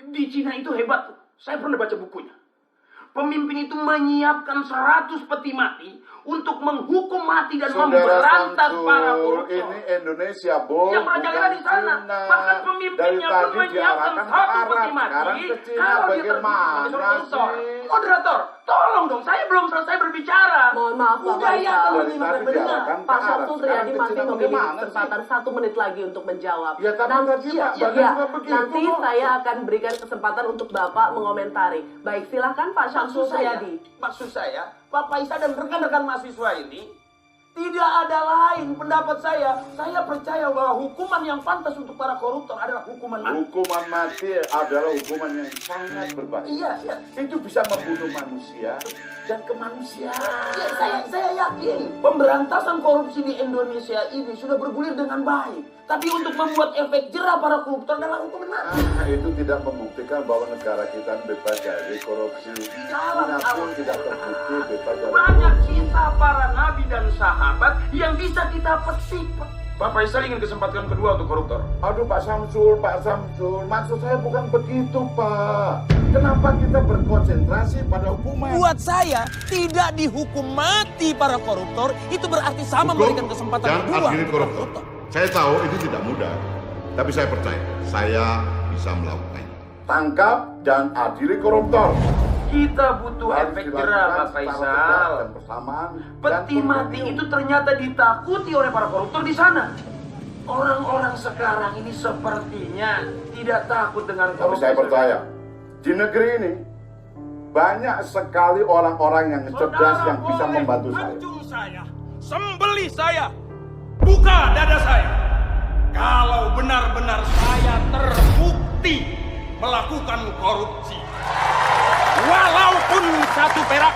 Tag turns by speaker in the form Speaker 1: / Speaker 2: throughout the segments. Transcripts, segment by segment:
Speaker 1: Di Cina itu hebat. Saya pernah baca bukunya. Pemimpin itu menyiapkan 100 peti mati untuk menghukum mati dan memberantas para koruptor.
Speaker 2: Ini Indonesia, Bu.
Speaker 1: Yang merajalela di sana. Bahkan pemimpinnya pun menyiapkan 1 peti mati. Kalau dia terbukti koruptor. Moderator, tolong dong. Saya belum selesai berbicara.
Speaker 3: Mohon maaf, Pak Faisal. Pak Syamsul Riyadi masih memiliki kesempatan 1 menit lagi untuk menjawab.
Speaker 2: Ya, tapi
Speaker 3: nanti saya akan berikan kesempatan untuk Bapak mengomentari. Baik, silahkan Pak Syamsul Riyadi.
Speaker 1: Maksud saya, Pak Faisal dan rekan-rekan mahasiswa ini tidak ada lain pendapat saya. Saya percaya bahwa hukuman yang pantas untuk para koruptor adalah hukuman mati.
Speaker 2: Hukuman mati adalah hukuman yang sangat berbahaya.
Speaker 1: Iya.
Speaker 2: Itu bisa membunuh manusia dan kemanusiaan.
Speaker 1: Ya, saya yakin pemberantasan korupsi di Indonesia ini sudah bergulir dengan baik. Tapi untuk membuat efek jerah para koruptor adalah hukuman mati.
Speaker 2: Itu tidak membuktikan bahwa negara kita bebas dari korupsi. Manapun tidak terbukti bebas dari
Speaker 1: banyak kisah para nabi dan sahabat yang bisa kita petik. Pak Faisal ingin kesempatan kedua untuk koruptor.
Speaker 2: Aduh Pak Syamsul, maksud saya bukan begitu Pak. Kenapa kita berkonsentrasi pada hukuman?
Speaker 4: Buat saya, tidak dihukum mati para koruptor, itu berarti sama memberikan kesempatan kedua
Speaker 5: adili koruptor. Saya tahu itu tidak mudah, tapi saya percaya saya bisa melakukannya.
Speaker 2: Tangkap dan adili koruptor.
Speaker 1: Kita butuh efek jerah, Pak Faisal. Peti mati itu ternyata ditakuti oleh para koruptor di sana. Orang-orang sekarang ini sepertinya tidak takut dengan korupsi.
Speaker 2: Tapi saya percaya, di negeri ini banyak sekali orang-orang yang cerdas yang bisa membantu saya.
Speaker 4: Pancung saya, sembelih saya, buka dada saya. Kalau benar-benar saya terbukti melakukan korupsi. Walaupun 1 perak.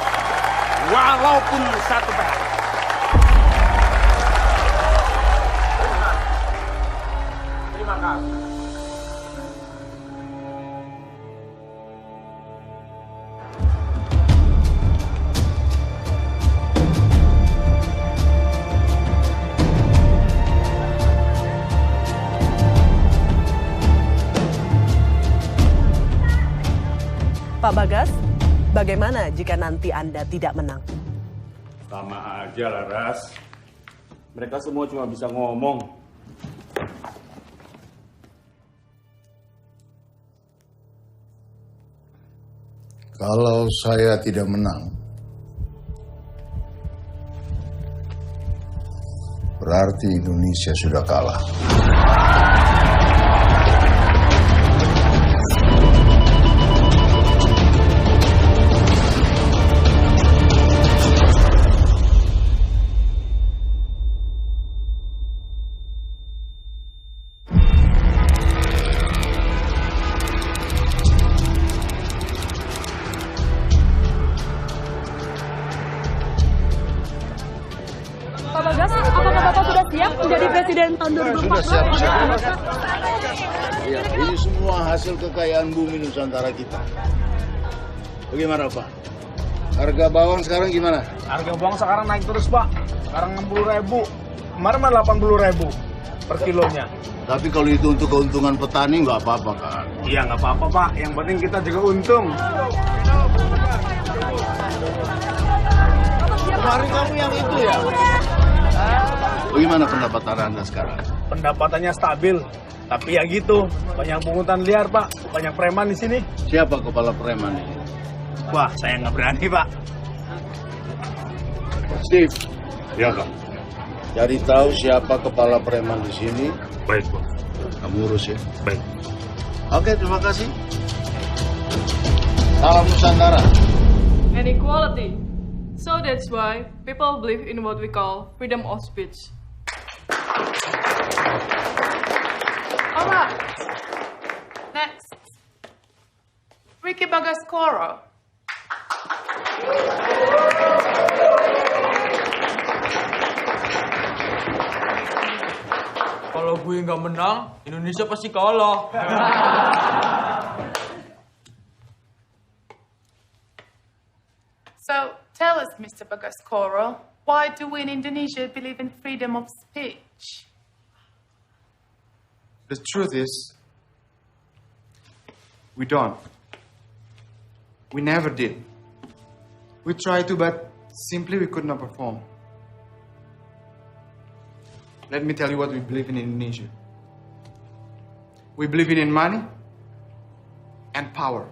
Speaker 1: Terima kasih.
Speaker 3: Pak Bagas, bagaimana jika nanti Anda tidak menang?
Speaker 6: Sama aja lah, Ras. Mereka semua cuma bisa ngomong.
Speaker 7: Kalau saya tidak menang, berarti Indonesia sudah kalah.
Speaker 8: Pak Bagas, apakah Bapak sudah siap menjadi presiden tahun 2024?
Speaker 7: Sudah siap. Ya, ini semua hasil kekayaan bumi Nusantara kita. Bagaimana Pak? Harga bawang sekarang gimana?
Speaker 9: Harga bawang sekarang naik terus Pak. Sekarang 60.000. Kemarin mah 80.000 per kilonya.
Speaker 7: Tapi kalau itu untuk keuntungan petani nggak apa-apa kan?
Speaker 9: Iya nggak apa-apa Pak. Yang penting kita juga untung.
Speaker 7: Kemarin kamu yang itu ya? Bagaimana pendapatan Anda sekarang?
Speaker 9: Pendapatannya stabil. Tapi ya gitu, banyak pungutan liar Pak. Banyak preman di sini.
Speaker 7: Siapa kepala preman ini?
Speaker 9: Wah, saya nggak berani Pak.
Speaker 7: Steve,
Speaker 5: Ya, Kak.
Speaker 7: cari tahu siapa kepala preman di sini.
Speaker 5: Baik, Pak.
Speaker 7: Kamu urus ya.
Speaker 5: Baik.
Speaker 7: Oke, terima kasih. Salam Nusantara.
Speaker 8: And equality. So that's why people believe in what we call freedom of speech. Alright. Next. Ricky Bagascoro.
Speaker 10: Kalau gue nggak menang, Indonesia pasti kalah.
Speaker 8: So tell us, Mr. Bagascoro, why do we in Indonesia believe in freedom of speech?
Speaker 11: The truth is, We don't. We never did. We tried to, but simply we could not perform. Let me tell you what we believe in Indonesia. We believe in money and power.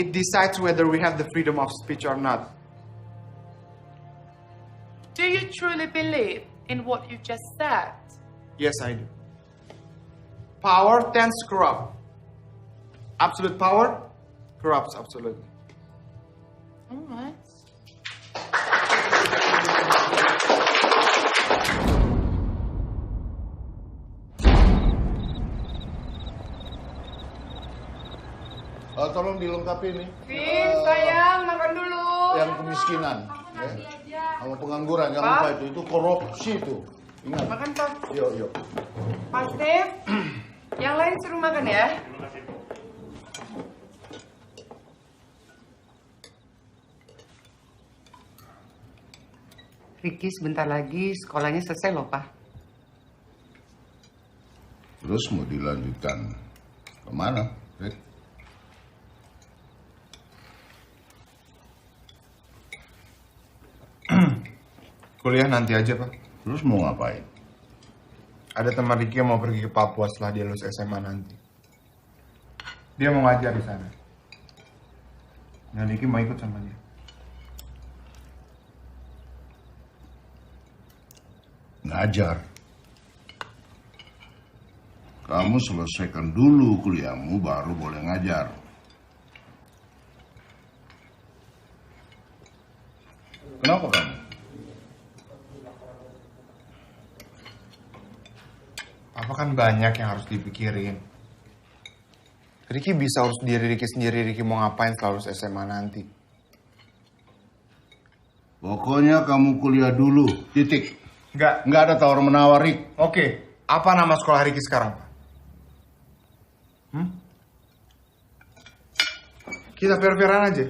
Speaker 11: It decides whether we have the freedom of speech or not.
Speaker 8: Do you truly believe in what you just said?
Speaker 11: Yes, I do. Power tends to corrupt. Absolute power corrupts absolutely.
Speaker 8: All right.
Speaker 7: Tolong dilengkapi nih.
Speaker 8: Vin, sayang, makan dulu.
Speaker 7: Yang kemiskinan, sama pengangguran, jangan lupa itu korupsi itu. Ingat.
Speaker 8: Makan, Pak.
Speaker 7: Yuk.
Speaker 8: Pak Steve, yang lain suruh makan ya.
Speaker 12: Ricky sebentar lagi sekolahnya selesai loh, Pak.
Speaker 7: Terus mau dilanjutkan kemana, Rick?
Speaker 11: Kuliah nanti aja, Pak.
Speaker 7: Terus mau ngapain?
Speaker 11: Ada teman Ricky yang mau pergi ke Papua setelah dia lulus SMA nanti. Dia mau ngajar di sana. Dan Ricky mau ikut sama dia.
Speaker 7: Ngajar. Kamu selesaikan dulu kuliahmu baru boleh ngajar. Kenapa kamu?
Speaker 11: Apa kan banyak yang harus dipikirin. Ricky bisa urus diri Ricky sendiri. Ricky mau ngapain setelah lulus SMA nanti.
Speaker 7: Pokoknya kamu kuliah dulu, titik.
Speaker 11: Enggak
Speaker 7: ada tawar-menawar, Rick.
Speaker 11: Oke, apa nama sekolah Ricky sekarang, Pak? Kita fair-fairan aja.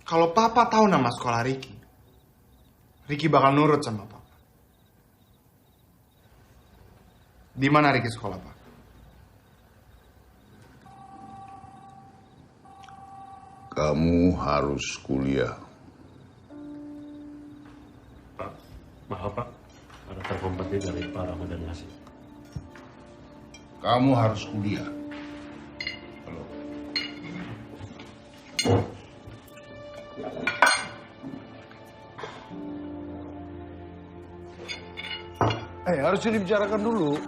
Speaker 11: Kalau Papa tahu nama sekolah Ricky, Ricky bakal nurut sama Papa. Di mana Ricky sekolah, Pak?
Speaker 7: Kamu harus kuliah.
Speaker 6: Pak, maaf Pak. Ada telepon penting dari Pak Ramadan ngasih.
Speaker 7: Kamu harus kuliah. Halo. Harus dibicarakan dulu.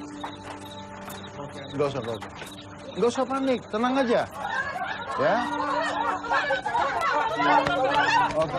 Speaker 7: Enggak usah. Enggak usah panik, tenang aja. Ya. Oke.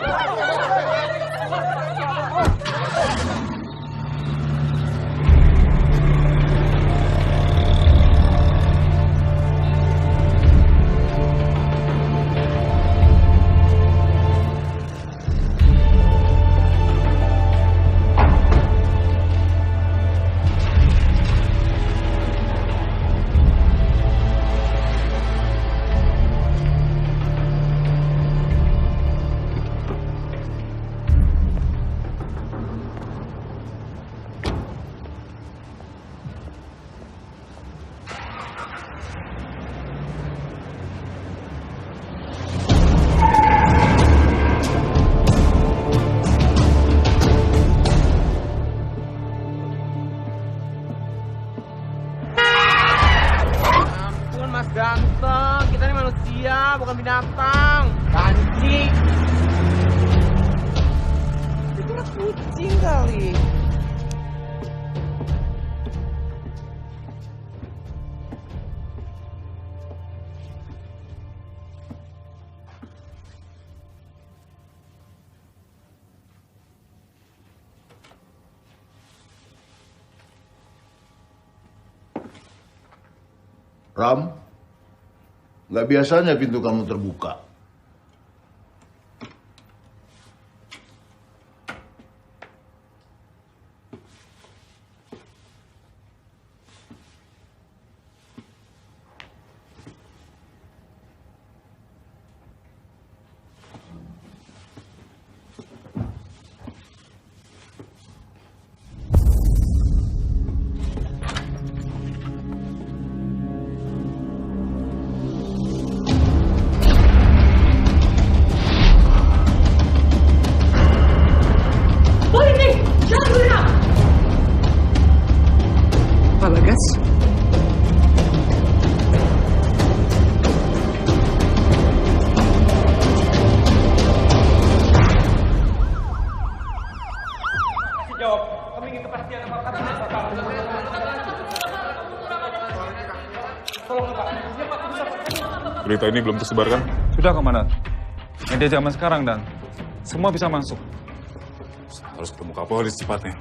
Speaker 4: Ganteng, kita ini manusia, bukan binatang. Anjing. Itu kan kucing kali.
Speaker 7: Ram, nggak biasanya pintu kamu terbuka.
Speaker 13: berita ini belum tersebar kan?
Speaker 14: Sudah, Komandan. Media zaman sekarang, Dan. Semua bisa masuk.
Speaker 13: Harus ketemu Kapolri secepatnya.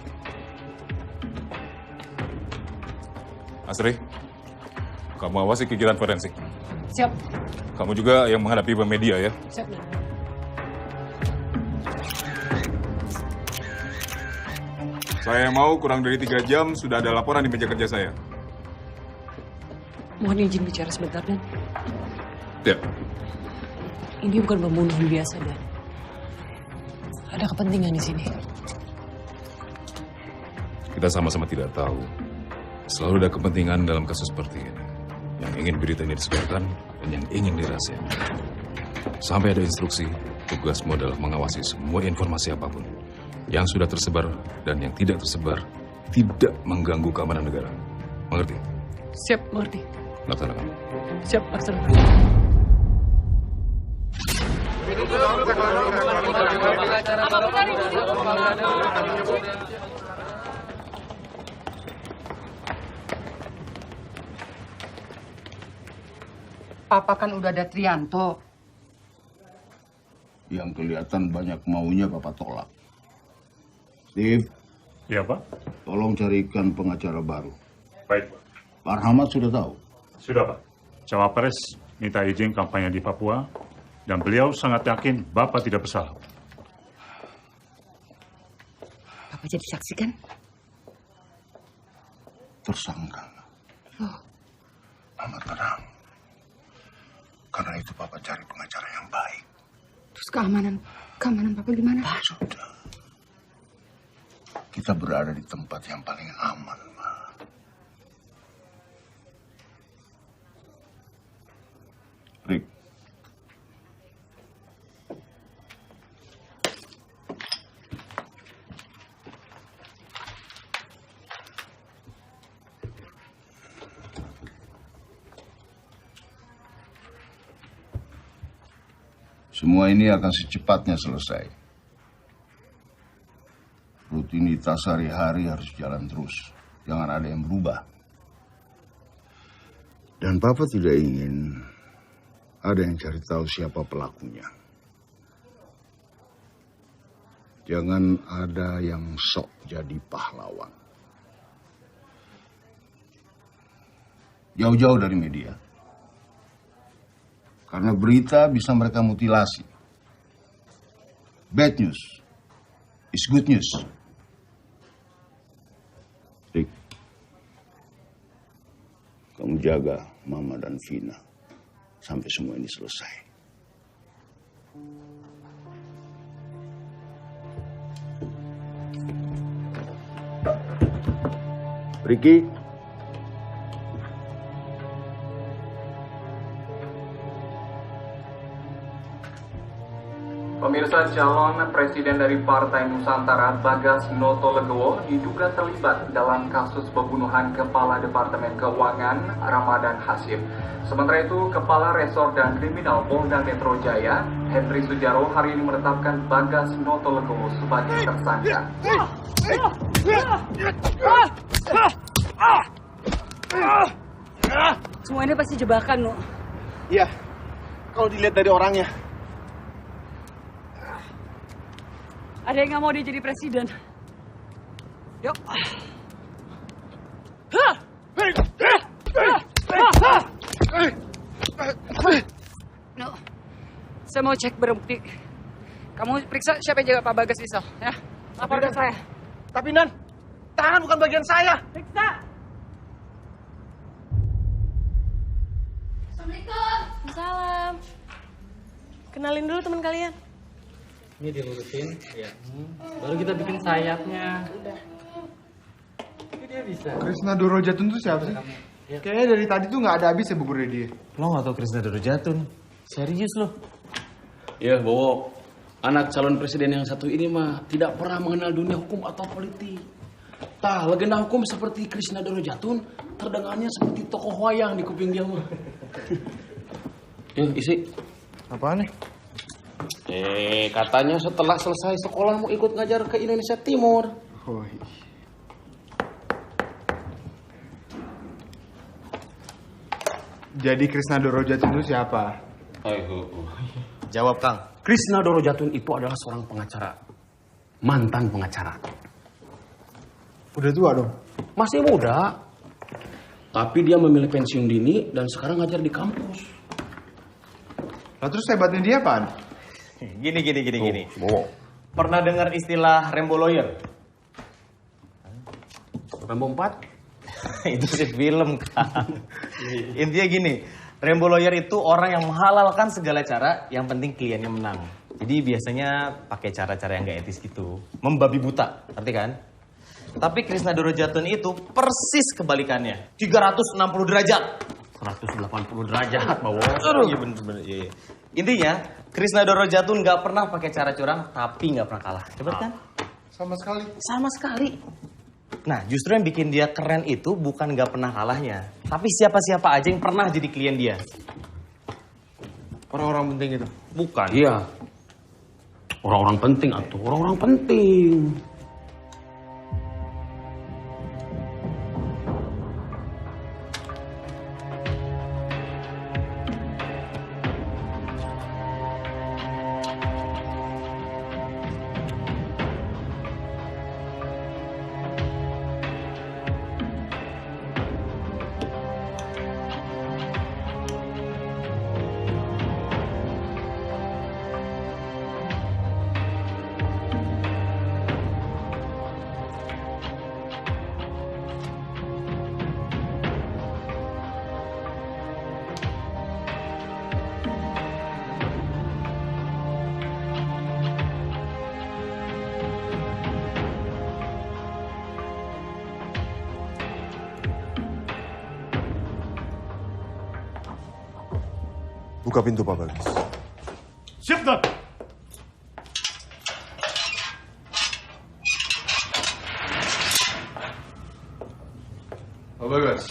Speaker 13: Asri, kamu awasi kegiatan forensik.
Speaker 15: Siap.
Speaker 13: Kamu juga yang menghadapi media ya.
Speaker 15: Siap, Dan.
Speaker 13: Saya mau kurang dari 3 jam sudah ada laporan di meja kerja saya.
Speaker 15: Mohon izin bicara sebentar, Dan.
Speaker 13: Ya.
Speaker 15: Ini bukan pembunuhan biasa, Dan. Ada kepentingan di sini.
Speaker 13: Kita sama-sama tidak tahu. Selalu ada kepentingan dalam kasus seperti ini. Yang ingin berita ini disebarkan dan yang ingin dirahasiakan. Sampai ada instruksi, tugasmu adalah mengawasi semua informasi apapun. Yang sudah tersebar dan yang tidak tersebar tidak mengganggu keamanan negara. Mengerti?
Speaker 15: Siap, mengerti.
Speaker 13: Laksanakan.
Speaker 15: Siap, laksanakan.
Speaker 12: Papa kan udah ada Trianto.
Speaker 7: Yang kelihatan banyak maunya Bapak tolak. Steve.
Speaker 6: Iya, Pak.
Speaker 7: Tolong carikan pengacara baru.
Speaker 6: Baik, Pak.
Speaker 7: Pak Rahmat sudah tahu?
Speaker 6: Sudah, Pak. Cawapres minta izin kampanye di Papua, dan beliau sangat yakin Bapak tidak bersalah.
Speaker 12: Papa jadi saksi kan?
Speaker 7: Tersangka.
Speaker 12: Oh.
Speaker 7: Mama tenang. Karena itu Papa cari pengacara yang baik.
Speaker 12: Terus keamanan Papa gimana?
Speaker 7: Sudah. Kita berada di tempat yang paling aman, Ma. Rick. Semua ini akan secepatnya selesai. Rutinitas sehari-hari harus jalan terus. Jangan ada yang berubah. Dan Papa tidak ingin ada yang cari tahu siapa pelakunya. Jangan ada yang sok jadi pahlawan. Jauh-jauh dari media. Karena berita bisa mereka mutilasi. Bad news is good news. Rick, kamu jaga Mama dan Vina sampai semua ini selesai. Ricky.
Speaker 16: Pemirsa, calon presiden dari Partai Nusantara Bagas Notolegowo diduga terlibat dalam kasus pembunuhan Kepala Departemen Keuangan Ramadan Hasyim. Sementara itu, Kepala Resor dan Kriminal Polda Metro Jaya, Henry Sujaro, hari ini menetapkan Bagas Notolegowo sebagai tersangka.
Speaker 15: Semua ini pasti jebakan, No.
Speaker 9: Iya, kalau dilihat dari orangnya.
Speaker 15: Ada yang nggak mau dia jadi presiden. Yuk. No. Saya mau cek barang bukti. Kamu periksa siapa yang jaga Pak Bagas Rizal, ya? Lapor ke saya.
Speaker 9: Tapi Nan, tangan bukan bagian saya.
Speaker 15: Periksa.
Speaker 17: Assalamualaikum. Salam. Kenalin dulu teman kalian.
Speaker 18: Ini dilurusin, ya. Baru kita bikin sayapnya.
Speaker 17: Udah.
Speaker 18: Ini dia bisa.
Speaker 11: Krisna Dorojatun itu siapa sih? Kayaknya dari tadi tuh nggak ada habis ya buku dia.
Speaker 10: Lo nggak tahu Krisna Dorojatun? Serius lo?
Speaker 19: Ya, Bowo. Anak calon presiden yang satu ini mah tidak pernah mengenal dunia hukum atau politik. Tah, legenda hukum seperti Krisna Dorojatun terdengarnya seperti tokoh wayang di kuping dia mah. Yuk, isi.
Speaker 11: Apaan nih?
Speaker 19: Katanya setelah selesai sekolah mau ikut ngajar ke Indonesia Timur.
Speaker 11: Oh, jadi Krisna Dorojatun itu siapa?
Speaker 19: Jawab, Kang. Krisna Dorojatun itu adalah seorang pengacara. Mantan pengacara.
Speaker 9: Udah tua dong?
Speaker 19: Masih muda. Tapi dia memilih pensiun dini dan sekarang ngajar di kampus.
Speaker 9: Lah terus hebatnya dia apaan?
Speaker 10: Gini. Pernah dengar istilah Rainbow Lawyer?
Speaker 19: Rainbow 4?
Speaker 10: Itu sih film, Kang. Intinya gini, Rainbow Lawyer itu orang yang menghalalkan segala cara, yang penting kliennya menang. Jadi biasanya pakai cara-cara yang gak etis gitu. Membabi buta, ngerti kan? Tapi Krisna Dorojatun itu persis kebalikannya. 360 derajat.
Speaker 19: 180 derajat, Bawo.
Speaker 10: Iya bener. Iya. Intinya, Krisna Dorojatun gak pernah pakai cara curang, tapi gak pernah kalah. Hebat kan?
Speaker 9: Sama sekali.
Speaker 10: Sama sekali. Nah, justru yang bikin dia keren itu bukan gak pernah kalahnya. Tapi siapa-siapa aja yang pernah jadi klien dia.
Speaker 9: Orang-orang penting itu?
Speaker 19: Bukan. Iya. Orang-orang penting atuh, orang-orang penting.
Speaker 20: Buka pintu, Pak Bagas.
Speaker 6: Siap, Tuan.
Speaker 20: Pak Bagas,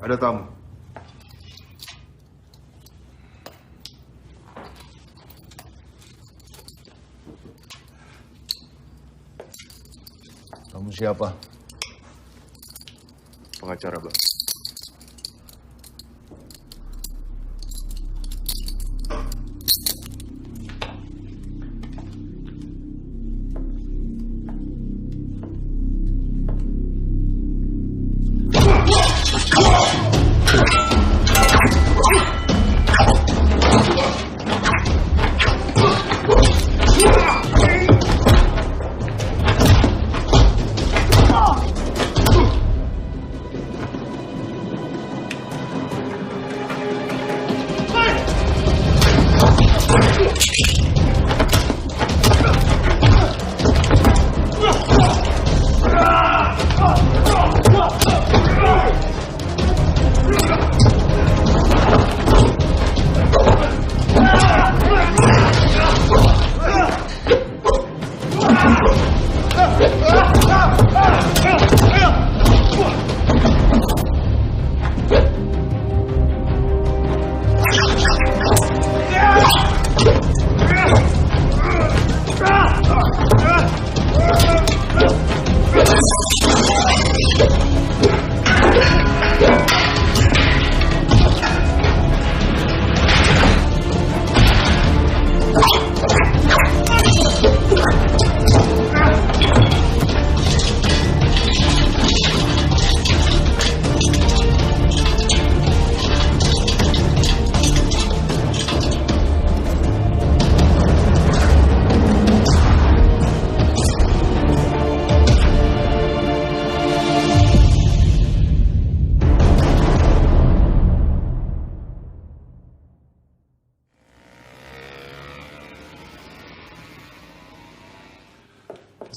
Speaker 20: ada tamu.
Speaker 7: Kamu siapa?
Speaker 20: Pengacara, Bang.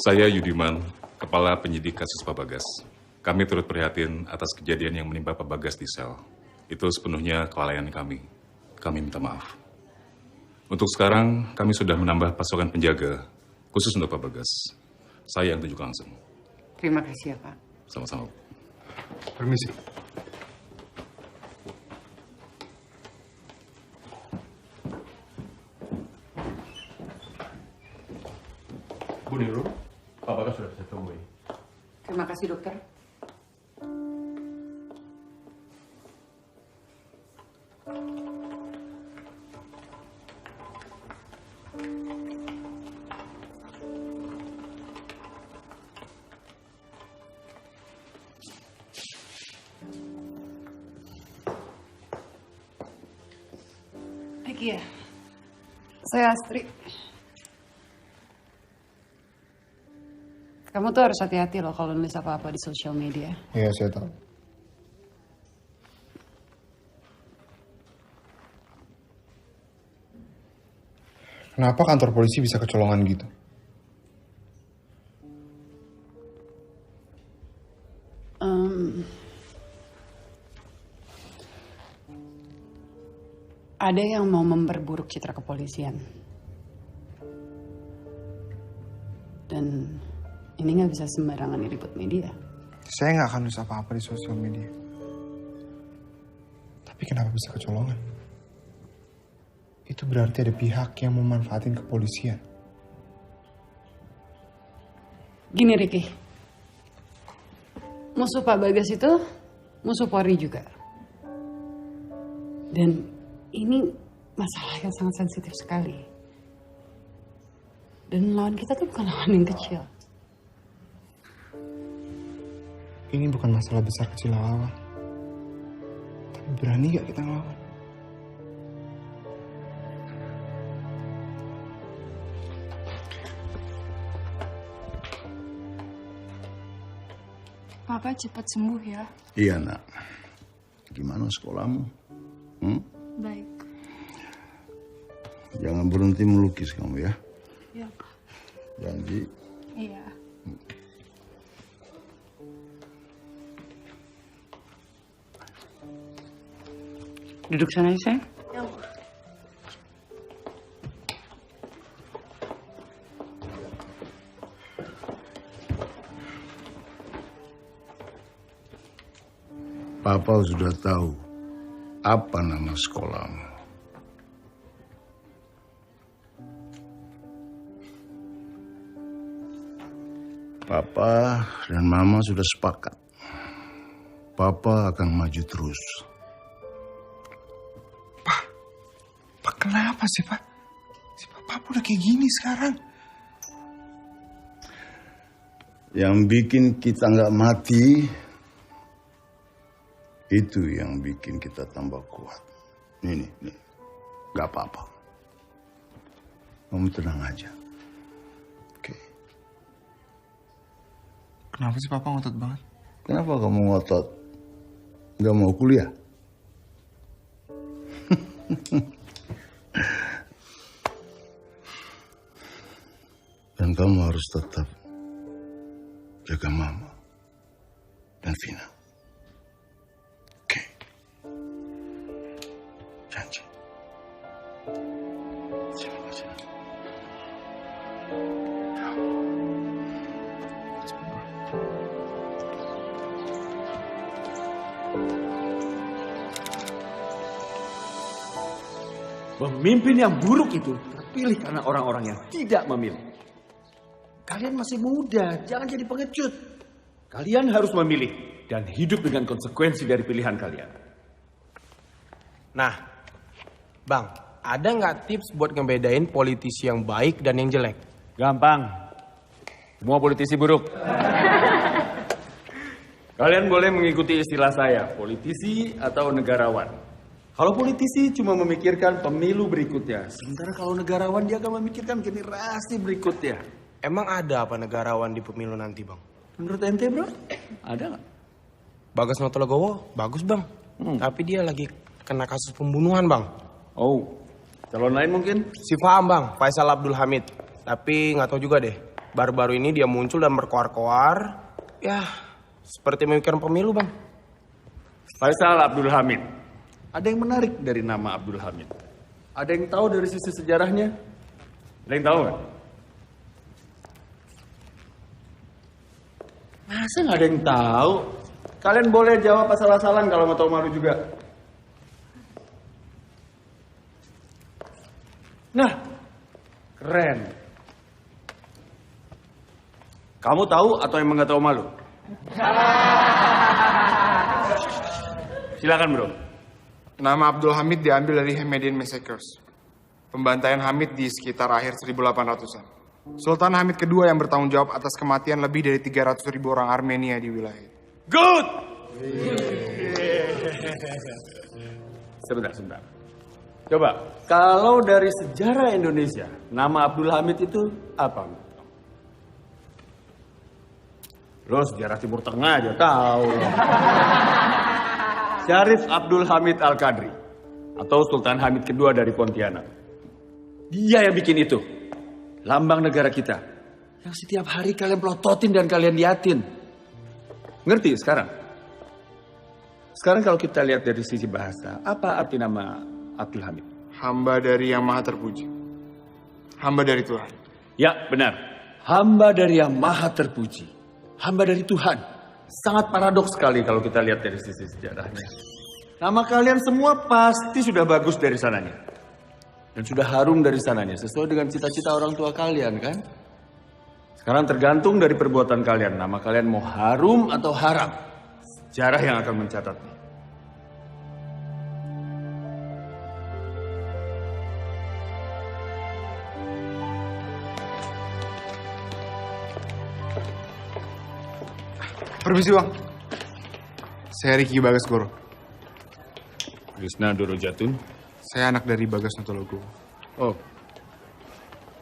Speaker 13: Saya Yudiman, Kepala Penyidik Kasus Pak Bagas. Kami turut prihatin atas kejadian yang menimpa Pak Bagas di sel. Itu sepenuhnya kelalaian kami. Kami minta maaf. Untuk sekarang, kami sudah menambah pasokan penjaga, khusus untuk Pak Bagas. Saya yang tunjuk langsung.
Speaker 12: Terima kasih ya, Pak.
Speaker 13: Sama-sama.
Speaker 20: Permisi.
Speaker 21: Bu Niru, Pak Bagas sudah bisa temui.
Speaker 12: Terima kasih, dokter. Ricky ya? Saya Astri. Kamu tuh harus hati-hati loh kalau nulis apa-apa di sosial media.
Speaker 20: Iya, saya tahu. Kenapa kantor polisi bisa kecolongan gitu?
Speaker 12: Ada yang mau memperburuk citra kepolisian. Dan ini nggak bisa sembarangan diliput media.
Speaker 20: Saya nggak akan nulis apa-apa di sosial media. Tapi kenapa bisa kecolongan? Itu berarti ada pihak yang memanfaatin kepolisian.
Speaker 12: Gini Ricky, musuh Pak Bagas itu musuh Polri juga. Dan ini masalah yang sangat sensitif sekali. Dan lawan kita tuh bukan lawan yang kecil.
Speaker 20: Ini bukan masalah besar kecil lawan. Tapi berani gak kita ngelawan?
Speaker 8: Papa cepat sembuh ya.
Speaker 7: Iya nak. Gimana sekolahmu?
Speaker 8: Baik.
Speaker 7: Jangan berhenti melukis kamu ya.
Speaker 8: Iya, Pak.
Speaker 7: Janji.
Speaker 8: Iya.
Speaker 12: Duduk sana ya sayang.
Speaker 8: Ya.
Speaker 7: Papa sudah tahu apa nama sekolahmu. Papa dan Mama sudah sepakat. Papa akan maju terus.
Speaker 20: Pak, kenapa sih, Pak? Si Papa udah kayak gini sekarang.
Speaker 7: Yang bikin kita nggak mati, itu yang bikin kita tambah kuat. Nih, nggak apa-apa. Kamu tenang aja. Oke.
Speaker 20: Kenapa sih Papa ngotot banget?
Speaker 7: Kenapa kamu ngotot? Nggak mau kuliah? Dan kamu harus tetap jaga Mama dan Vina. Oke. Janji. Terima kasih.
Speaker 1: Pemimpin yang buruk itu terpilih karena orang-orang yang tidak memilih. Kalian masih muda, jangan jadi pengecut. Kalian harus memilih dan hidup dengan konsekuensi dari pilihan kalian.
Speaker 9: Nah, Bang, ada nggak tips buat ngebedain politisi yang baik dan yang jelek?
Speaker 6: Gampang. Semua politisi buruk. Kalian boleh mengikuti istilah saya, politisi atau negarawan. Kalau politisi cuma memikirkan pemilu berikutnya, sementara kalau negarawan dia akan memikirkan generasi berikutnya.
Speaker 9: Emang ada apa negarawan di pemilu nanti, Bang?
Speaker 1: Menurut ente, bro? Ada nggak?
Speaker 9: Bagas Notolegowo bagus, Bang. Tapi dia lagi kena kasus pembunuhan, Bang.
Speaker 1: Oh, calon lain mungkin?
Speaker 9: Si Faham, Bang, Faisal Abdul Hamid. Tapi nggak tahu juga deh. Baru-baru ini dia muncul dan berkoar-koar. Ya, seperti memikirkan pemilu, Bang.
Speaker 6: Faisal Abdul Hamid. Ada yang menarik dari nama Abdul Hamid? Ada yang tahu dari sisi sejarahnya? Ada yang tahu nggak? Masa nggak ada yang tahu? Kalian boleh jawab asal-asalan kalau mau tahu malu juga. Nah, keren. Kamu tahu atau emang nggak tahu malu? Silakan bro.
Speaker 20: Nama Abdul Hamid diambil dari Hamidian Massacres. Pembantaian Hamid di sekitar akhir 1800-an. Sultan Hamid kedua yang bertanggung jawab atas kematian lebih dari 300.000 orang Armenia di wilayah itu.
Speaker 6: Good! Sebentar. Coba, kalau dari sejarah Indonesia, nama Abdul Hamid itu apa? Lo sejarah Timur Tengah aja tahu. Syarif Abdul Hamid Al-Qadri atau Sultan Hamid kedua dari Pontianak. Dia yang bikin itu. Lambang negara kita. Yang setiap hari kalian pelototin dan kalian liatin. Ngerti sekarang? Sekarang kalau kita lihat dari sisi bahasa, apa arti nama Abdul Hamid?
Speaker 20: Hamba dari Yang Maha Terpuji. Hamba dari Tuhan.
Speaker 6: Ya, benar. Hamba dari Yang Maha Terpuji. Hamba dari Tuhan. Sangat paradoks sekali kalau kita lihat dari sisi sejarahnya. Nama kalian semua pasti sudah bagus dari sananya. Dan sudah harum dari sananya, sesuai dengan cita-cita orang tua kalian, kan? Sekarang tergantung dari perbuatan kalian. Nama kalian mau harum atau haram. Sejarah yang akan mencatatnya.
Speaker 20: Permisi Bang. Saya Riki Bagasgoro.
Speaker 6: Krishna Dorojatun.
Speaker 20: Saya anak dari Bagas Notologo.
Speaker 6: Oh,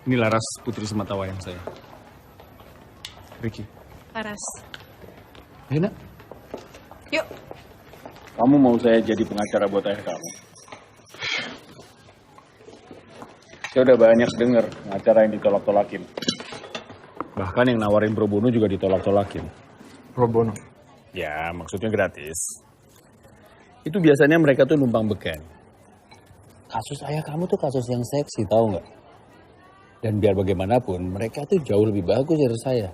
Speaker 6: ini Laras, putri sematawayang saya.
Speaker 20: Riki.
Speaker 17: Laras.
Speaker 6: Enak.
Speaker 17: Yuk.
Speaker 6: Kamu mau saya jadi pengacara buat ayah kamu? Saya udah banyak dengar pengacara yang ditolak-tolakin. Bahkan yang nawarin pro bono juga ditolak-tolakin.
Speaker 20: Pro bono?
Speaker 6: Ya, maksudnya gratis. Itu biasanya mereka tuh numpang beken. Kasus ayah kamu tuh kasus yang seksi, tahu nggak? Dan biar bagaimanapun, mereka tuh jauh lebih bagus dari saya.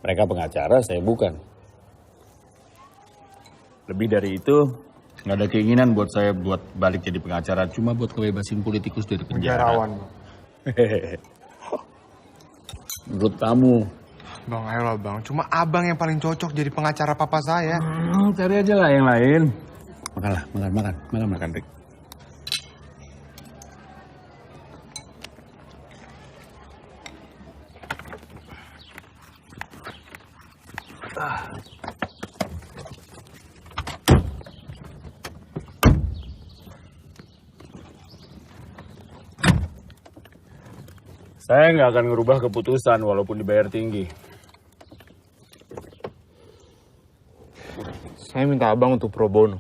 Speaker 6: Mereka pengacara, saya bukan. Lebih dari itu, nggak ada keinginan buat saya buat balik jadi pengacara, cuma buat kebebasin politikus dari penjara.
Speaker 20: Penjarawan.
Speaker 6: Menurut kamu?
Speaker 20: Bang, ayolah Bang. Cuma abang yang paling cocok jadi pengacara papa saya.
Speaker 6: Cari aja lah yang lain. Makan, Rick. Saya nggak akan ngerubah keputusan walaupun dibayar tinggi.
Speaker 20: Saya minta abang untuk pro bono.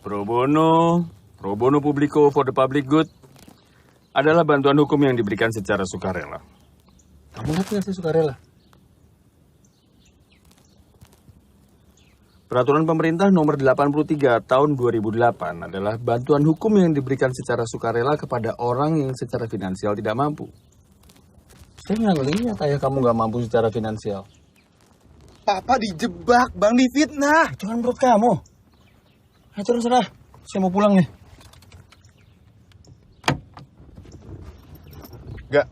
Speaker 6: Pro bono publico for the public good adalah bantuan hukum yang diberikan secara sukarela. Kamu ngerti nggak sih sukarela? Peraturan pemerintah nomor 83 tahun 2008 adalah bantuan hukum yang diberikan secara sukarela kepada orang yang secara finansial tidak mampu. Saya nggak ngelihat ayah kamu nggak mampu secara finansial.
Speaker 9: Papa dijebak, Bang, difitnah.
Speaker 6: Itu kan menurut kamu. Terserah, saya mau pulang nih.
Speaker 20: Gak.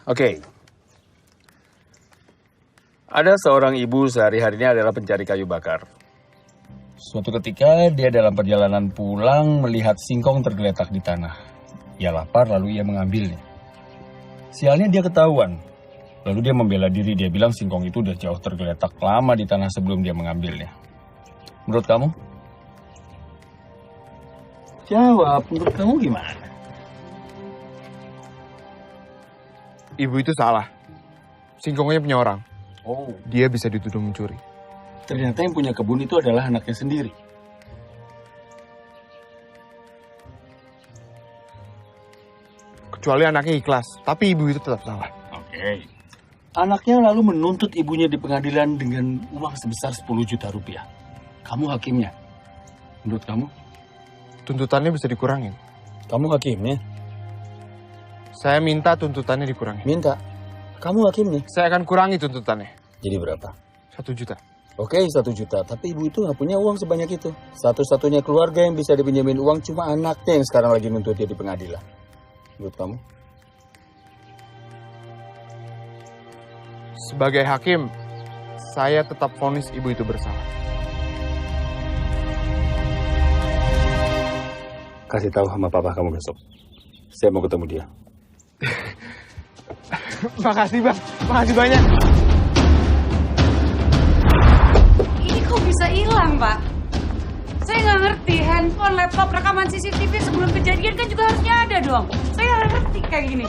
Speaker 6: Oke. Ada seorang ibu sehari-harinya adalah pencari kayu bakar. Suatu ketika dia dalam perjalanan pulang melihat singkong tergeletak di tanah. Ia lapar lalu ia mengambilnya. Sialnya dia ketahuan. Lalu dia membela diri, dia bilang singkong itu udah jauh tergeletak lama di tanah sebelum dia mengambilnya. Menurut kamu? Jawab, menurut kamu gimana?
Speaker 20: Ibu itu salah. Singkongnya punya orang.
Speaker 6: Oh.
Speaker 20: Dia bisa dituduh mencuri.
Speaker 6: Ternyata yang punya kebun itu adalah anaknya sendiri.
Speaker 20: Kecuali anaknya ikhlas, tapi ibu itu tetap salah.
Speaker 6: Oke. Anaknya lalu menuntut ibunya di pengadilan dengan uang sebesar 10 juta rupiah. Kamu hakimnya. Menurut kamu?
Speaker 20: Tuntutannya bisa dikurangin.
Speaker 6: Kamu hakimnya?
Speaker 20: Saya minta tuntutannya dikurangin.
Speaker 6: Minta? Kamu hakimnya?
Speaker 20: Saya akan kurangi tuntutannya.
Speaker 6: Jadi berapa?
Speaker 20: 1 juta.
Speaker 6: Oke, 1 juta. Tapi ibu itu nggak punya uang sebanyak itu. Satu-satunya keluarga yang bisa dipinjemin uang cuma anaknya yang sekarang lagi nuntut dia di pengadilan. Menurut kamu?
Speaker 20: Sebagai hakim, saya tetap vonis ibu itu bersalah.
Speaker 6: Kasih tahu sama papa kamu besok. Saya mau ketemu dia.
Speaker 20: Makasih bang, makasih banyak.
Speaker 15: Ini kok bisa hilang, Pak? Saya nggak ngerti, handphone, laptop, rekaman CCTV sebelum kejadian kan juga harusnya ada dong. Saya nggak ngerti kayak gini.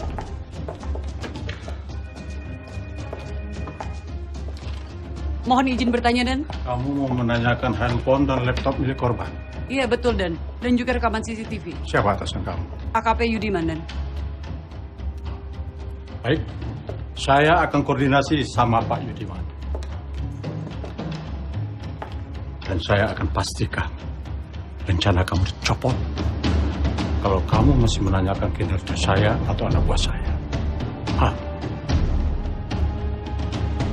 Speaker 15: Mohon izin bertanya, Dan.
Speaker 2: Kamu mau menanyakan handphone dan laptop milik korban?
Speaker 15: Iya, betul, Dan. Dan juga rekaman CCTV.
Speaker 2: Siapa atasan kamu?
Speaker 15: AKP Yudiman, Dan.
Speaker 2: Baik, saya akan koordinasi sama Pak Yudiman. Dan saya akan pastikan rencana kamu dicopot kalau kamu masih menanyakan kinerja saya atau anak buah saya. Paham?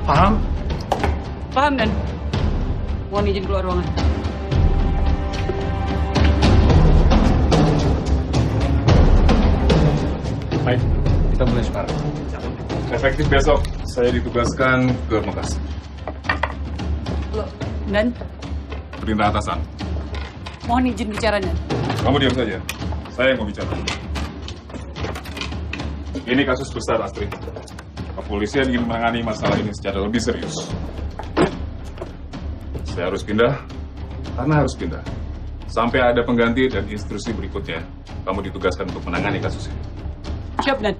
Speaker 2: Paham?
Speaker 15: Paham, Dan. Mohon izin keluar ruangan.
Speaker 2: Baik, kita mulai sekarang.
Speaker 13: Efektif besok, saya ditugaskan ke Makassar.
Speaker 15: Loh, Dan.
Speaker 13: Perintah atasan.
Speaker 15: Mohon izin bicara, Dan.
Speaker 13: Kamu diam saja. Saya yang mau bicara. Ini kasus besar, Astrid. Kepolisian ingin menangani masalah ini secara lebih serius. Saya harus pindah, karena harus pindah. Sampai ada pengganti dan instruksi berikutnya, kamu ditugaskan untuk menangani kasus ini.
Speaker 15: Siap, Dan.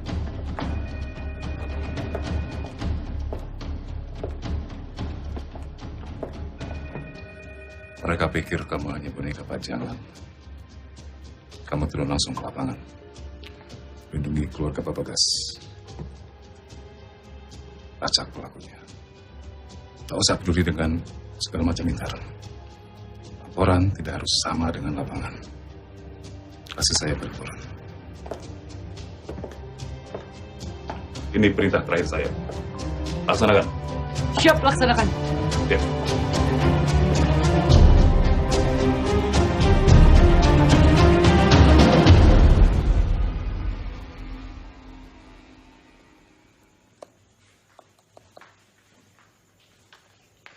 Speaker 13: Mereka pikir kamu hanya boneka pajangan. Kamu turun langsung ke lapangan. Lindungi keluarga Pak Bagas. Acak pelakunya. Tak usah peduli dengan segala macam intar. Laporan tidak harus sama dengan lapangan. Kasih saya berlaporan. Ini perintah terakhir saya. Laksanakan.
Speaker 15: Siap, laksanakan.
Speaker 13: Ya.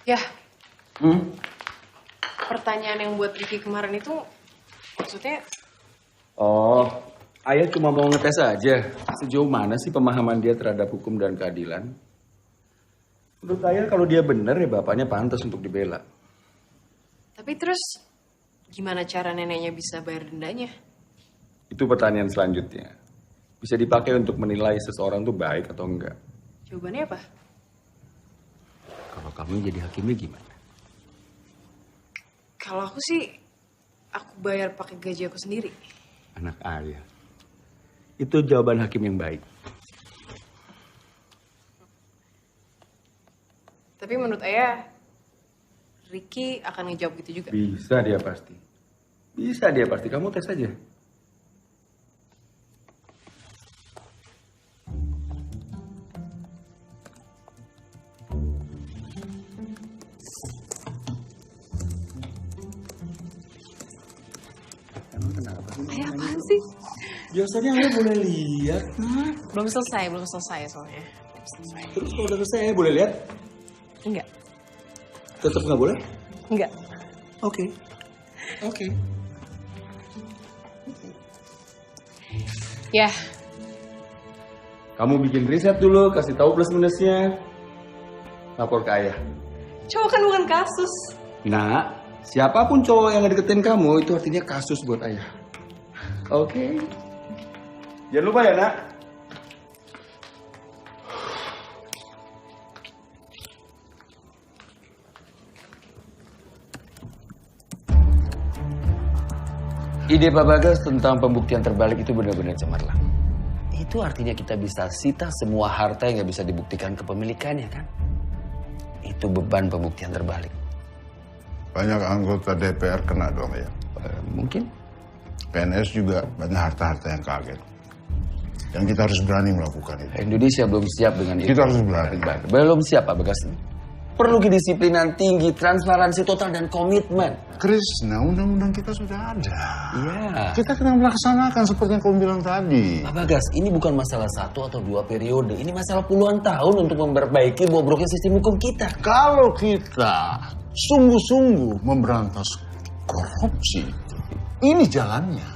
Speaker 17: Ya. Pertanyaan yang buat Ricky kemarin itu maksudnya
Speaker 6: Oh, Ayah cuma mau ngetes aja. Sejauh mana sih pemahaman dia terhadap hukum dan keadilan? Menurut Ayah kalau dia benar ya bapaknya pantas untuk dibela.
Speaker 17: tapi terus gimana cara neneknya bisa bayar dendanya?
Speaker 6: Itu pertanyaan selanjutnya. Bisa dipakai untuk menilai seseorang tuh baik atau enggak.
Speaker 17: Jawabannya apa?
Speaker 6: Kalau kamu jadi hakimnya gimana?
Speaker 17: Kalau aku sih aku bayar pakai gaji aku sendiri.
Speaker 6: Anak Ayah. Itu jawaban hakim yang baik.
Speaker 17: Tapi menurut Ayah, Ricky akan ngejawab gitu juga.
Speaker 6: Bisa dia pasti. Bisa dia pasti. Kamu tes aja.
Speaker 17: Ayah apaan sih?
Speaker 6: Biasanya Ayah boleh lihat.
Speaker 17: Belum selesai soalnya.
Speaker 6: Terus kalau udah selesai Ayah boleh lihat?
Speaker 17: Enggak.
Speaker 6: Tetap nggak boleh?
Speaker 17: Enggak.
Speaker 6: Oke.
Speaker 17: Ya.
Speaker 6: Kamu bikin riset dulu, kasih tahu plus minusnya. Lapor ke Ayah.
Speaker 17: Cowok kan bukan kasus.
Speaker 6: Nah, siapapun cowok yang ngedeketin kamu itu artinya kasus buat Ayah. Oke. Jangan lupa ya, Nak. Ide Pak Bagas tentang pembuktian terbalik itu benar-benar cemerlang. Itu artinya kita bisa sita semua harta yang nggak bisa dibuktikan kepemilikannya, kan? Itu beban pembuktian terbalik.
Speaker 7: Banyak anggota DPR kena dong ya?
Speaker 6: Mungkin.
Speaker 7: PNS juga banyak harta-harta yang kaget. Dan kita harus berani melakukan itu.
Speaker 6: Indonesia belum siap dengan itu.
Speaker 7: Kita harus berani.
Speaker 6: Belum siap Pak Bagas. Perlu kedisiplinan tinggi, transparansi total, dan komitmen.
Speaker 7: Krishna, undang-undang kita sudah ada.
Speaker 6: Iya.
Speaker 7: Kita kena melaksanakan seperti yang kamu bilang tadi.
Speaker 6: Pak Bagas, ini bukan masalah 1 atau 2 periode. Ini masalah puluhan tahun untuk memperbaiki bobroknya sistem hukum kita.
Speaker 7: Kalau kita sungguh-sungguh memberantas korupsi, ini jalannya.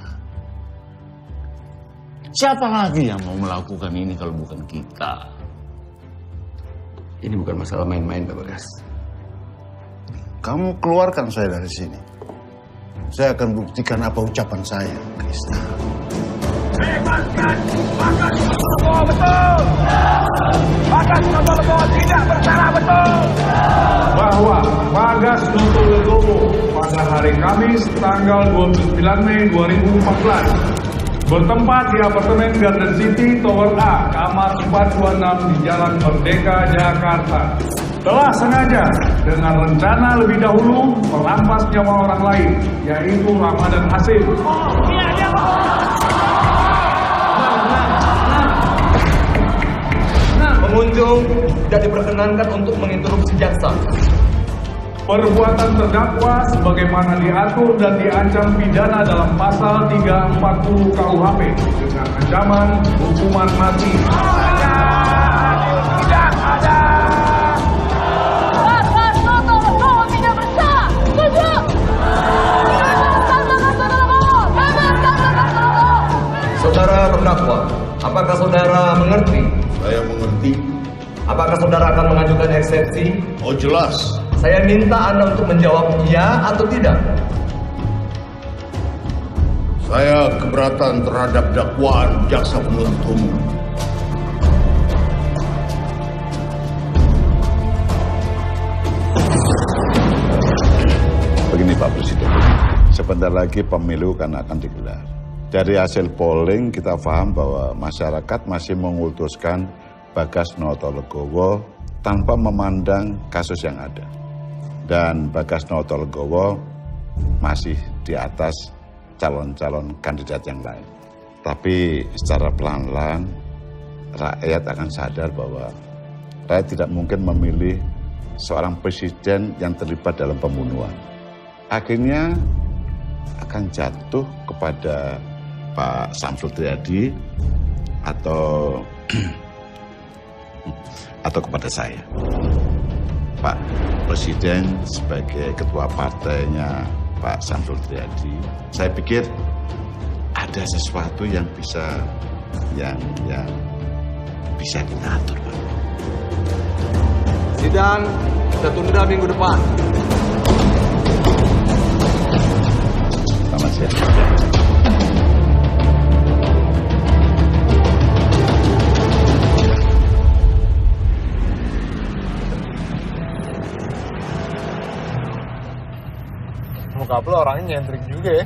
Speaker 7: Siapa lagi yang mau melakukan ini kalau bukan kita? Ini bukan masalah main-main, Pak Bagas. Kamu keluarkan saya dari sini. Saya akan buktikan apa ucapan saya, Krishna.
Speaker 1: Bebaskan Bagas Notologowo, betul! Bagas Notologowo tidak bersalah, betul!
Speaker 3: Bahwa Bagas Notologowo pada hari Kamis tanggal 29 Mei 2014 bertempat di apartemen Garden City Tower A, kamar 426 di Jalan Merdeka, Jakarta, telah sengaja dengan rencana lebih dahulu merampas nyawa orang lain, yaitu Ramadan Hasim.
Speaker 22: Pengunjung tidak diperkenankan untuk menginterupsi jaksa.
Speaker 3: Perbuatan terdakwa sebagaimana diatur dan diancam pidana dalam pasal 340 KUHP dengan ancaman hukuman mati.
Speaker 1: Tidak ada! Bagas Notologowo tidak bersalah, betul!
Speaker 22: Saudara terdakwa, apakah saudara mengerti?
Speaker 7: Saya mengerti.
Speaker 22: Apakah saudara akan mengajukan eksepsi?
Speaker 7: Oh jelas.
Speaker 22: Saya minta Anda untuk menjawab iya atau tidak.
Speaker 7: Saya keberatan terhadap dakwaan jaksa penuntut umum. Begini Pak Presiden, sebentar lagi pemilu kan akan digelar. Dari hasil polling kita paham bahwa masyarakat masih mengutuskan Bagas Notologowo tanpa memandang kasus yang ada. Dan Bagas Notologowo masih di atas calon-calon kandidat yang lain. Tapi secara pelan-pelan rakyat akan sadar bahwa rakyat tidak mungkin memilih seorang presiden yang terlibat dalam pembunuhan. Akhirnya akan jatuh kepada Pak Samsul Triadi atau kepada saya. Pak Presiden sebagai ketua partainya Pak Samsul Triadi, saya pikir ada sesuatu yang bisa bisa kita atur, Pak.
Speaker 22: Sidang kita tunda minggu depan.
Speaker 7: Selamat siang.
Speaker 20: Bokap lo orangnya nyentrik juga ya.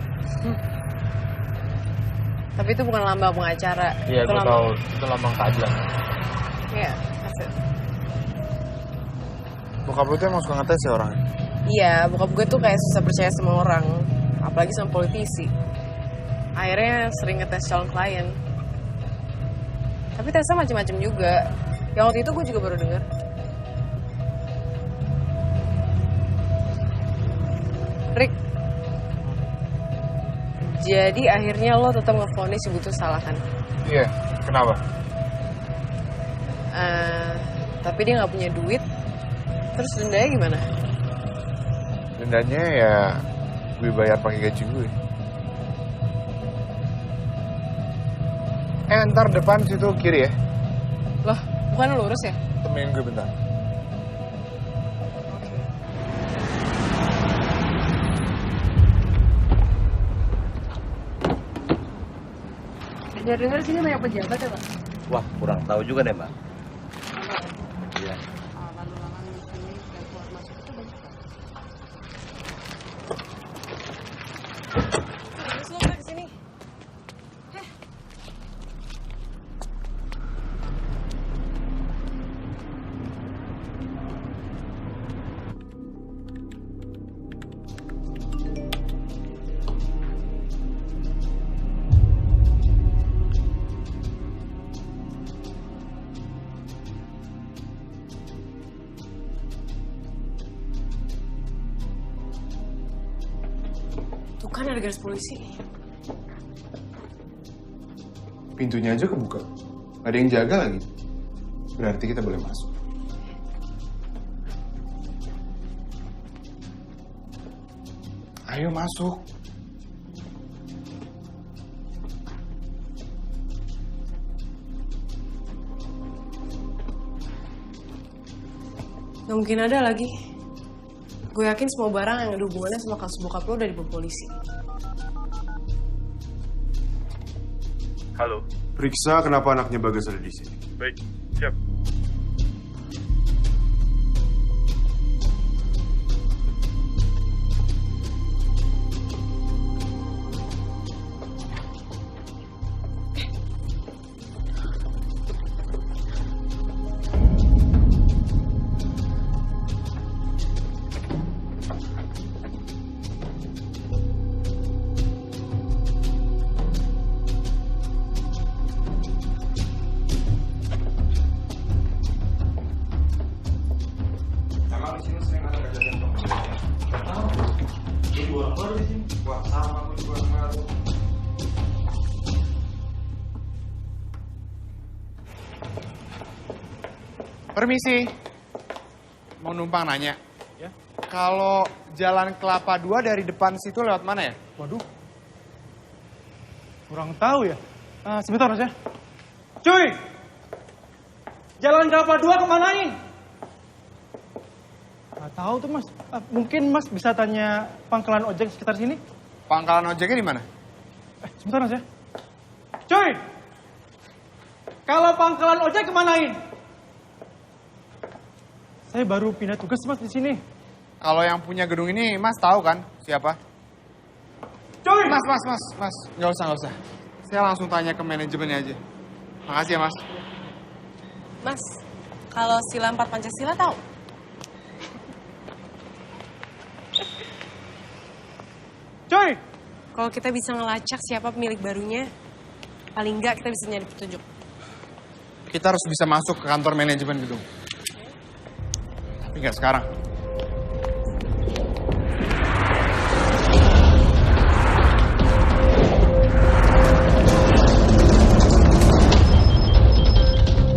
Speaker 17: Tapi itu bukan lambang pengacara.
Speaker 20: Iya, gue tahu. Itu lambang keadilan.
Speaker 17: Iya, hasil.
Speaker 20: Bokap lo tuh emang suka ngetes ya orangnya?
Speaker 17: Iya, bokap gue tuh kayak susah percaya sama orang. Apalagi sama politisi. Akhirnya sering ngetes calon klien. Tapi tesnya macam-macam juga. Yang waktu itu gue juga baru dengar. Rick, jadi akhirnya lo tetap ngevonis Ibu tuh salah kan?
Speaker 20: Iya, kenapa?
Speaker 17: Tapi dia nggak punya duit, terus dendanya gimana?
Speaker 20: Dendanya ya gue bayar pakai gaji gue. Ntar depan situ kiri ya.
Speaker 17: Loh, bukan lurus ya?
Speaker 20: Temenin gue bentar.
Speaker 17: Dengar-dengar sini banyak pejabat ya, Pak?
Speaker 10: Wah, kurang tahu juga deh, Mbak. Iya.
Speaker 17: Kan ada garis polisi.
Speaker 20: Pintunya aja kebuka. Ada yang jaga lagi. Berarti kita boleh masuk. Ayo masuk.
Speaker 17: Nggak mungkin ada lagi. Gue yakin semua barang yang ada hubungannya sama kasus bokap lo udah dibawa polisi.
Speaker 20: Halo. Periksa kenapa anaknya Bagas ada di sini. Baik, siap.
Speaker 11: Permisi, mau numpang nanya. Ya. Kalau Jalan Kelapa 2 dari depan situ lewat mana ya?
Speaker 4: Waduh, kurang tahu ya. Sebentar mas ya. Cuy, Jalan Kelapa 2 kemanain? Gak tahu tuh mas. Mungkin mas bisa tanya pangkalan ojek sekitar sini.
Speaker 11: Pangkalan ojeknya di mana?
Speaker 4: Sebentar mas ya. Cuy, kalau pangkalan ojek kemanain? Saya baru pindah tugas mas di sini.
Speaker 11: Kalau yang punya gedung ini mas tahu kan siapa?
Speaker 4: Cuy!
Speaker 11: Mas. Nggak usah. Saya langsung tanya ke manajemennya aja. Makasih ya mas.
Speaker 17: Mas, kalau sila 4 Pancasila tahu?
Speaker 4: Cuy!
Speaker 17: Kalau kita bisa ngelacak siapa pemilik barunya, paling nggak kita bisa nyari petunjuk.
Speaker 11: Kita harus bisa masuk ke kantor manajemen gedung. Tapi nggak sekarang.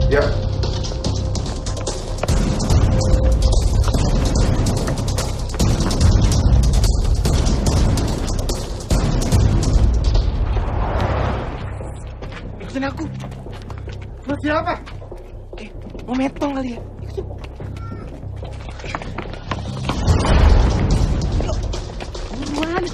Speaker 11: Ya.
Speaker 4: Ikutin aku.
Speaker 11: Masih apa?
Speaker 4: Mau metong kali ya. Buruan.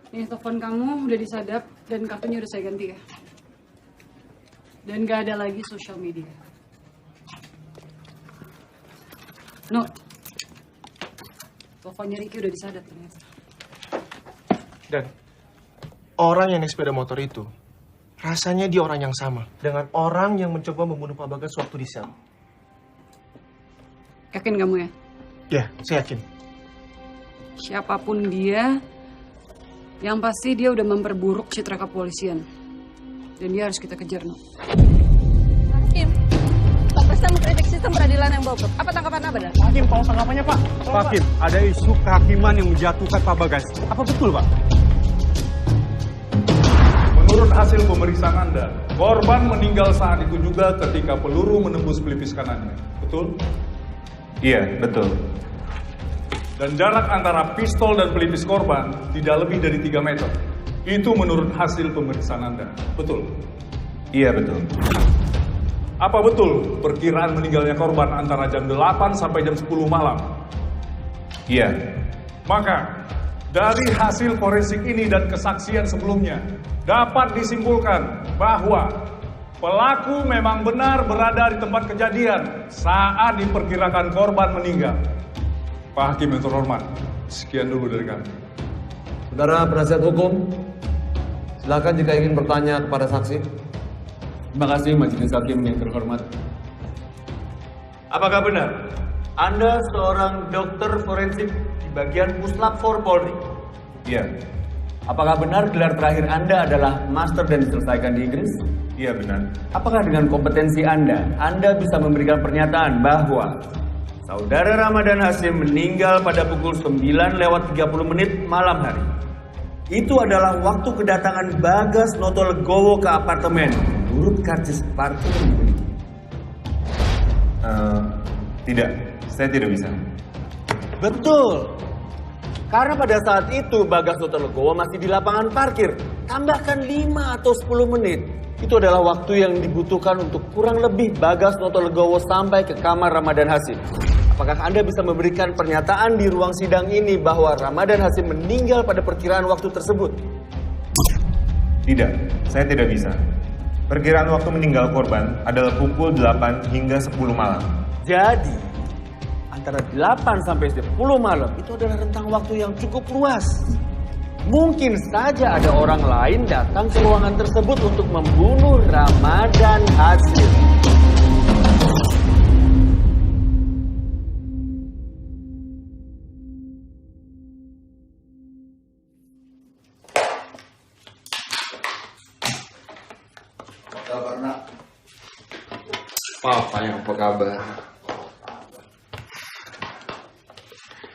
Speaker 12: Nih telepon kamu udah disadap dan kartunya udah saya ganti ya. Dan gak ada lagi sosial media. No, teleponnya Ricky udah disadap ternyata.
Speaker 4: Dan
Speaker 9: Orang yang naik sepeda motor itu, rasanya dia orang yang sama dengan orang yang mencoba membunuh Pak Bagas waktu di sel.
Speaker 12: Yakin kamu ya?
Speaker 9: Ya, saya yakin.
Speaker 12: Siapapun dia, yang pasti dia udah memperburuk citra kepolisian. Dan dia harus kita kejar, No.
Speaker 5: Hakim, Pak Presiden mengkritik sistem peradilan yang bobrok. Apa tanggapan Abah?
Speaker 4: Hakim, tolong tanggapannya, Pak. Pak Hakim, ada isu kehakiman yang menjatuhkan Pak Bagas. Apa betul, Pak?
Speaker 3: Menurut hasil pemeriksaan Anda, korban meninggal saat itu juga ketika peluru menembus pelipis kanannya. Betul?
Speaker 6: Iya, betul.
Speaker 3: Dan jarak antara pistol dan pelipis korban tidak lebih dari 3 meter. Itu menurut hasil pemeriksaan Anda. Betul?
Speaker 6: Iya, betul.
Speaker 3: Apa betul perkiraan meninggalnya korban antara jam 8 sampai jam 10 malam?
Speaker 6: Iya.
Speaker 3: Maka, dari hasil forensik ini dan kesaksian sebelumnya, dapat disimpulkan bahwa pelaku memang benar berada di tempat kejadian saat diperkirakan korban meninggal. Pak Hakim yang terhormat, sekian dulu dari kami.
Speaker 22: Saudara penasihat hukum, silakan jika ingin bertanya kepada saksi.
Speaker 6: Terima kasih Majelis Hakim yang terhormat.
Speaker 10: Apakah benar Anda seorang dokter forensik di bagian Puslap 4 Polri?
Speaker 6: Iya.
Speaker 10: Apakah benar gelar terakhir Anda adalah master dan diselesaikan di Inggris?
Speaker 6: Iya, benar.
Speaker 10: Apakah dengan kompetensi Anda bisa memberikan pernyataan bahwa Saudara Ramadan Hasyim meninggal pada pukul 9:30 malam hari? Itu adalah waktu kedatangan Bagas Notolegowo ke apartemen menurut karcis parkir yang dimiliki.
Speaker 6: Tidak, saya tidak bisa.
Speaker 10: Betul. Karena pada saat itu Bagas Notolegowo masih di lapangan parkir. Tambahkan 5 atau 10 menit. Itu adalah waktu yang dibutuhkan untuk kurang lebih Bagas Notolegowo sampai ke kamar Ramadan Hasyim. Apakah Anda bisa memberikan pernyataan di ruang sidang ini bahwa Ramadan Hasyim meninggal pada perkiraan waktu tersebut?
Speaker 6: Tidak, saya tidak bisa. Perkiraan waktu meninggal korban adalah pukul 8 hingga 10 malam.
Speaker 10: Jadi, antara 8 sampai 10 malam itu adalah rentang waktu yang cukup luas. Mungkin saja ada orang lain datang ke ruangan tersebut untuk membunuh Ramadan Hasyim.
Speaker 7: Apa kabar, Nak? Papa yang apa kabar?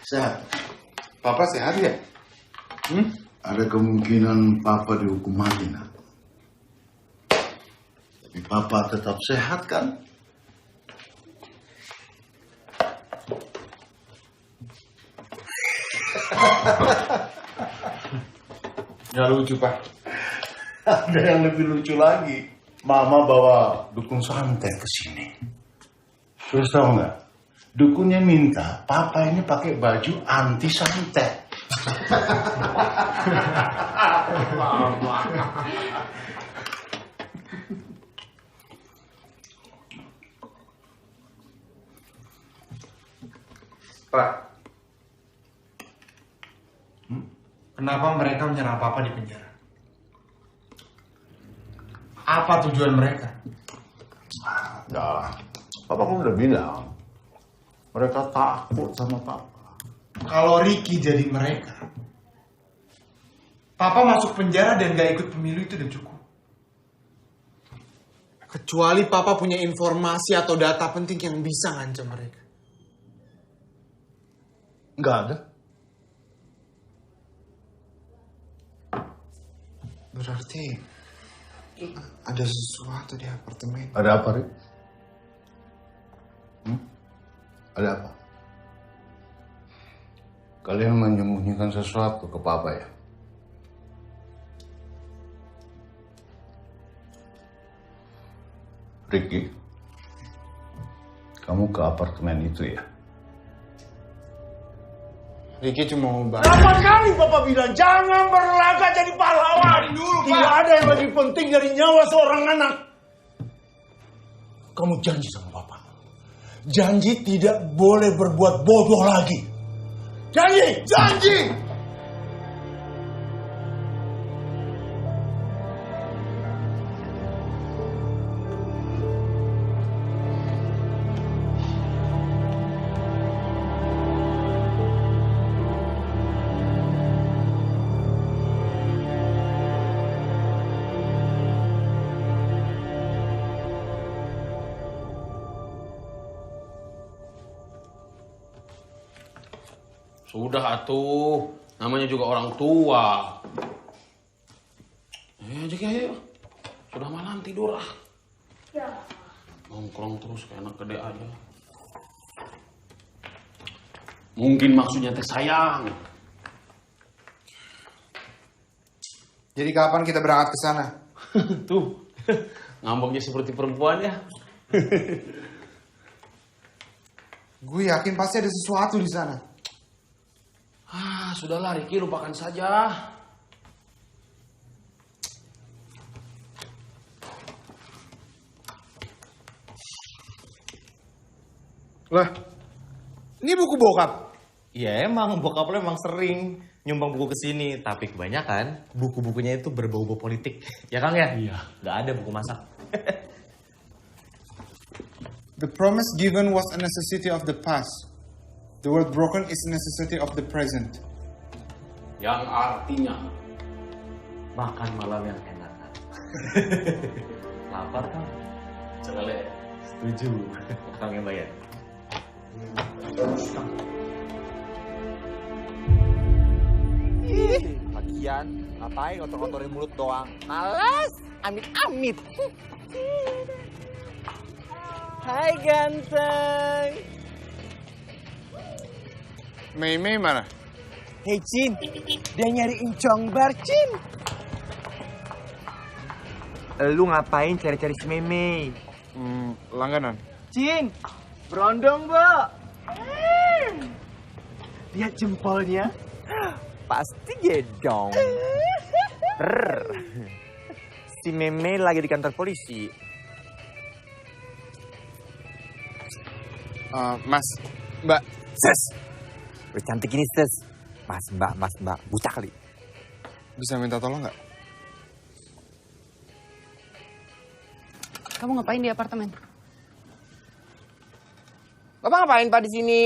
Speaker 7: Sehat. Papa sehat ya? Ada kemungkinan Papa dihukum mati, Nak. Tapi Papa tetap sehat kan?
Speaker 22: Ya lucu, Pak.
Speaker 7: Ada yang lebih lucu lagi. Mama bawa dukun santet ke sini. Terus tahu nggak? Dukunnya minta Papa ini pakai baju anti santet.
Speaker 22: Pak, kenapa mereka menyerang Papa di penjara? Apa tujuan mereka?
Speaker 7: Nah, Papa kan udah bilang. Mereka takut sama Papa.
Speaker 22: Kalau Ricky jadi mereka, Papa masuk penjara dan gak ikut pemilu itu udah cukup. Kecuali Papa punya informasi atau data penting yang bisa ngancam mereka.
Speaker 7: Nggak ada.
Speaker 22: Berarti ada sesuatu di apartemen.
Speaker 7: Ada apa, Rik? Ada apa? Kalian menyembunyikan sesuatu ke Papa ya? Ricky, kamu ke apartemen itu ya?
Speaker 22: Ricky cuma mau bantu.
Speaker 14: Berapa kali Bapak bilang jangan berlagak jadi pahlawan dulu, Pak. Tidak ada yang lebih penting dari nyawa seorang anak. Kamu janji sama Bapak. Janji tidak boleh berbuat bodoh lagi. Janji, janji.
Speaker 19: Sudah atuh, namanya juga orang tua. Ayo, ayo. Sudah malam tidur ah.
Speaker 5: Ya.
Speaker 19: Nongkrong terus kayak anak gede aja. Mungkin maksudnya teh sayang.
Speaker 20: Jadi kapan kita berangkat ke sana?
Speaker 19: Tuh, ngambeknya seperti perempuan ya.
Speaker 20: Gue yakin pasti ada sesuatu di sana.
Speaker 19: Sudahlah Ricky, lupakan saja.
Speaker 20: Lah, ini buku bokap.
Speaker 10: Ya emang bokap lo emang sering nyumbang buku ke sini, tapi kebanyakan buku-bukunya itu berbau-bau politik. Ya Kang ya? Iya. Gak ada buku masak.
Speaker 20: The promise given was a necessity of the past. The word broken is a necessity of the present.
Speaker 19: Yang artinya
Speaker 10: makan malam yang enak. Lapar kan?
Speaker 19: Celele.
Speaker 10: Setuju. Kang yang bayar.
Speaker 16: Lagian, ngapain kotor-kotorin mulut doang? Males, amit-amit. Hai ganteng.
Speaker 20: Mei mana?
Speaker 16: Hei Cin, dia nyariin Congbar Cin. Lu ngapain cari-cari si Mei?
Speaker 20: Langganan.
Speaker 16: Cin, berondong, Bo. Lihat jempolnya. Pasti gedong. Si Meme lagi di kantor polisi.
Speaker 20: Mas, Mbak.
Speaker 16: Ses. Udah cantik ini, Ses. Mas, Mbak. Buta kali.
Speaker 20: Bisa minta tolong nggak?
Speaker 12: Kamu ngapain di apartemen?
Speaker 17: Bapak ngapain Pak di sini?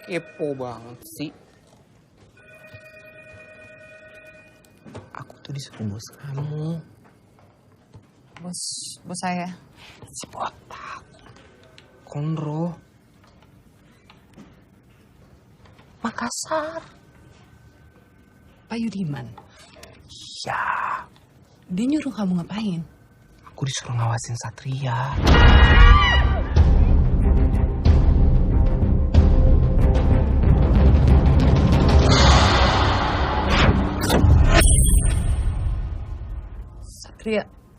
Speaker 17: Kepo banget sih. Aku tuh disuruh bos kamu.
Speaker 12: Bos saya.
Speaker 17: Si botak. Konro. Makassar.
Speaker 12: Pak Yudiman.
Speaker 17: Iya.
Speaker 12: Dia nyuruh kamu ngapain?
Speaker 17: Aku disuruh ngawasin Satria.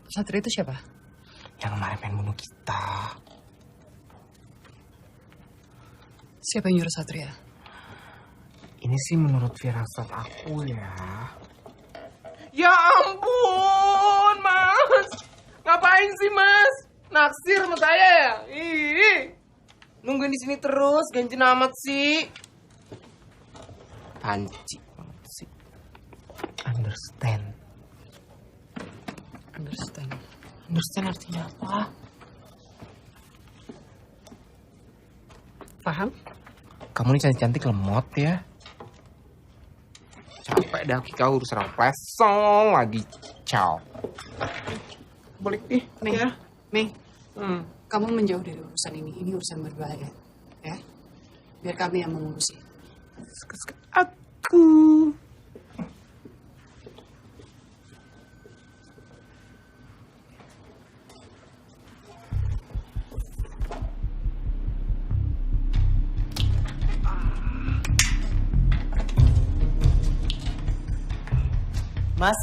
Speaker 12: Satria itu siapa?
Speaker 17: Yang kemarin pengen bunuh kita.
Speaker 12: Siapa yang nyuruh Satria?
Speaker 17: Ini sih menurut firasat aku ya.
Speaker 9: Ya ampun, Mas. Ngapain sih, Mas? Naksir sama saya ya? Ih. Nungguin di sini terus, ganjen amat sih.
Speaker 17: Panci banget sih. Understand. Understand artinya apa?
Speaker 12: Paham?
Speaker 17: Kamu ini cantik-cantik lemot ya. Capek dah kau urus orang pesong lagi. Ciao.
Speaker 9: Balik nih.
Speaker 12: Mei. Kamu menjauh dari urusan ini. Ini urusan berbahaya. Ya. Biar kami yang mengurusi.
Speaker 17: Aku.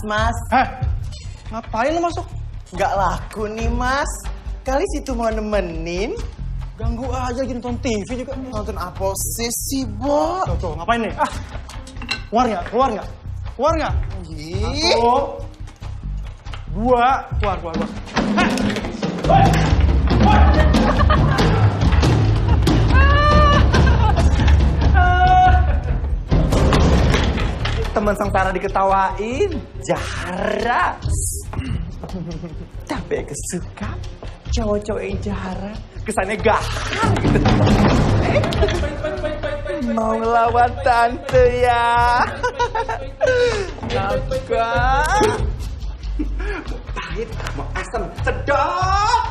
Speaker 16: Mas.
Speaker 9: Hah? Ngapain lu masuk?
Speaker 16: Nggak laku nih, Mas. Kali situ mau nemenin.
Speaker 9: Ganggu aja lagi nonton TV juga.
Speaker 16: Nonton apa sih, Bo?
Speaker 9: Tuh, ngapain nih? Keluar nggak?
Speaker 16: Ih.
Speaker 9: 1, 2, keluar.
Speaker 16: Teman sengsara diketawain. Jahara. Tapi kesuka cowok-cowok yang jahara. Kesannya gahar gitu. Mau ngelawan tante ya. Naga. Pahit, mau asam, sedap.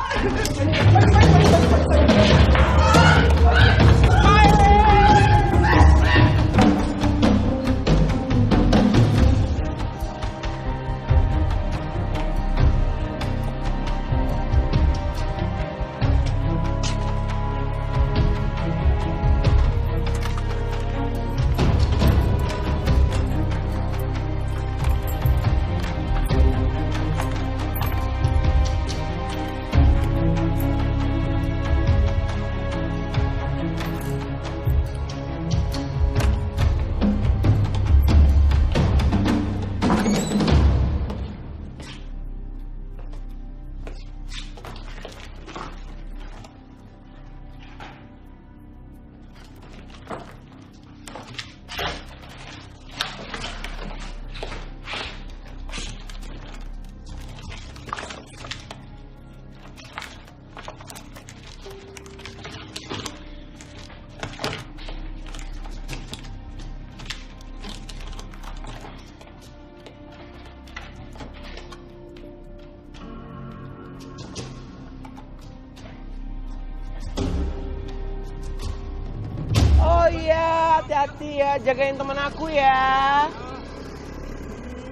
Speaker 9: hati-hati ya, jagain teman aku ya.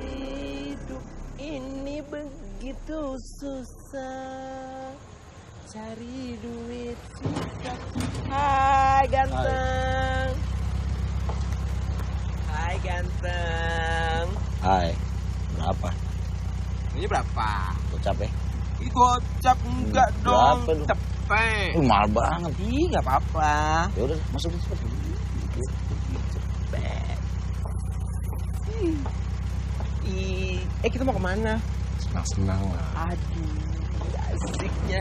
Speaker 9: Hidup ini begitu susah, cari duit susah. Hai ganteng. Hai ganteng.
Speaker 18: Hai, berapa?
Speaker 9: Ini berapa?
Speaker 18: Gocap ya?
Speaker 9: Ih, gocap enggak dong.
Speaker 18: Berapa dong?
Speaker 9: Cepet.
Speaker 18: Mahal banget.
Speaker 9: Ih, nggak apa-apa.
Speaker 18: Ya udah, masukin cepet.
Speaker 9: Kita mau kemana?
Speaker 18: Senang-senang lah.
Speaker 9: Aduh, asiknya.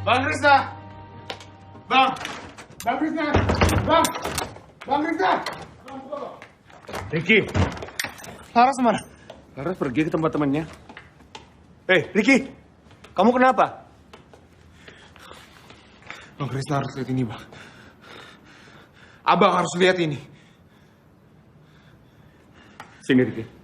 Speaker 20: Bang Krisna! Bang Krisna! Bang Krisna!
Speaker 6: Ricky!
Speaker 20: Laras mana?
Speaker 6: Laras pergi ke tempat temannya. Ricky! Kamu kenapa?
Speaker 20: Bang Krisna harus lihat ini, Bang. Abang harus lihat ini.
Speaker 6: Sini, Ricky.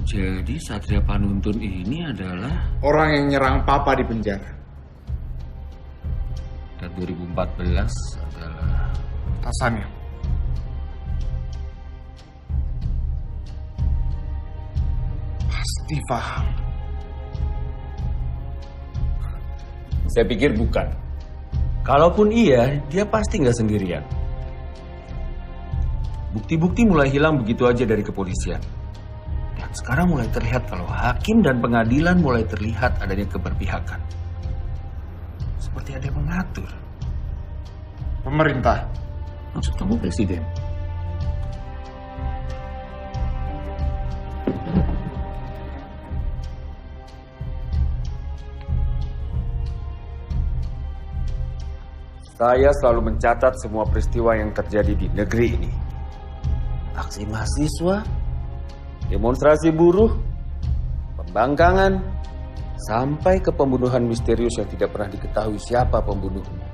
Speaker 18: Jadi Satria Panuntun ini adalah
Speaker 20: orang yang nyerang Papa di penjara.
Speaker 18: Dan 2014 adalah
Speaker 20: atasannya. Pasti paham.
Speaker 6: Saya pikir bukan. Kalaupun iya, dia pasti nggak sendirian. Bukti-bukti mulai hilang begitu aja dari kepolisian. Dan sekarang mulai terlihat kalau hakim dan pengadilan mulai terlihat adanya keberpihakan. Seperti ada yang mengatur.
Speaker 20: Pemerintah.
Speaker 6: Maksud kamu presiden? Saya selalu mencatat semua peristiwa yang terjadi di negeri ini. Aksi mahasiswa, demonstrasi buruh, pembangkangan, sampai ke pembunuhan misterius yang tidak pernah diketahui siapa pembunuhnya.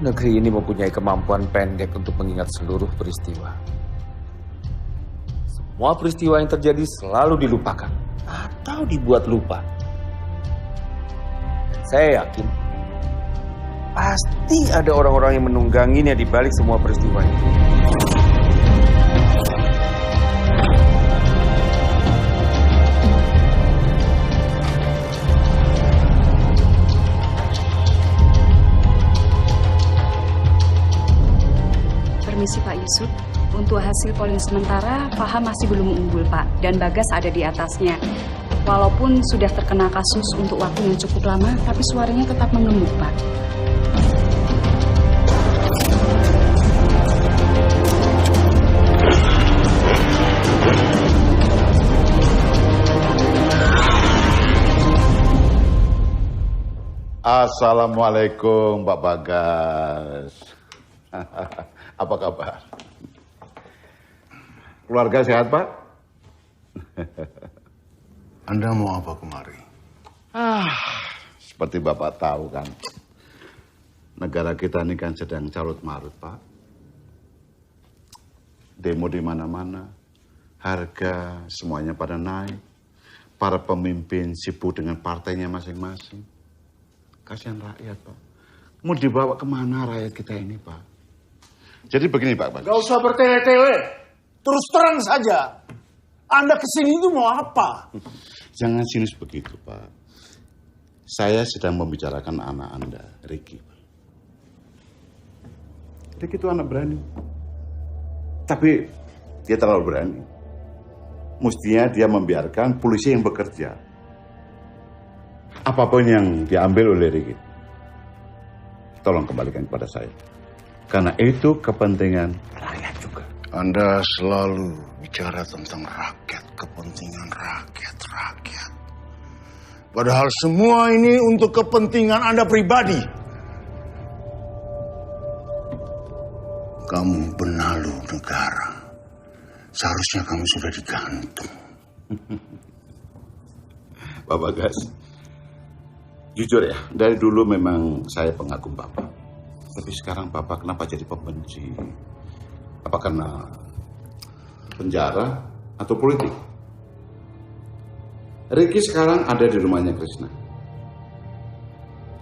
Speaker 6: Negeri ini mempunyai kemampuan pendek untuk mengingat seluruh peristiwa. Semua peristiwa yang terjadi selalu dilupakan atau dibuat lupa. Saya yakin pasti ada orang-orang yang menungganginya di balik semua peristiwa itu.
Speaker 12: Sub. Untuk hasil polling sementara, Faham masih belum unggul, Pak. Dan Bagas ada di atasnya. Walaupun sudah terkena kasus untuk waktu yang cukup lama, tapi suaranya tetap mengemuk, Pak.
Speaker 7: Assalamualaikum Pak Bagas. Apa kabar? Keluarga sehat, Pak?
Speaker 8: Anda mau apa kemari?
Speaker 7: Seperti Bapak tahu kan, negara kita ini kan sedang carut marut, Pak. Demo di mana-mana, harga semuanya pada naik. Para pemimpin sibuk dengan partainya masing-masing. Kasihan rakyat, Pak. Mau dibawa kemana rakyat kita ini, Pak? Jadi begini, Pak Bagas.
Speaker 14: Gak usah bertele-tele. Terus terang saja. Anda kesini itu mau apa?
Speaker 7: Jangan sinis begitu, Pak. Saya sedang membicarakan anak Anda, Ricky. Ricky itu anak berani. Tapi dia terlalu berani. Mestinya dia membiarkan polisi yang bekerja. Apapun yang diambil oleh Ricky, tolong kembalikan kepada saya. Karena itu kepentingan rakyat juga.
Speaker 8: Anda selalu bicara tentang rakyat, kepentingan rakyat. Padahal semua ini untuk kepentingan Anda pribadi. Kamu benalu negara. Seharusnya kamu sudah digantung.
Speaker 7: Pak Bagas, jujur ya, dari dulu memang saya pengagum Bapak. Tapi sekarang Bapak kenapa jadi pembenci? Apa karena penjara atau politik? Ricky sekarang ada di rumahnya Krishna.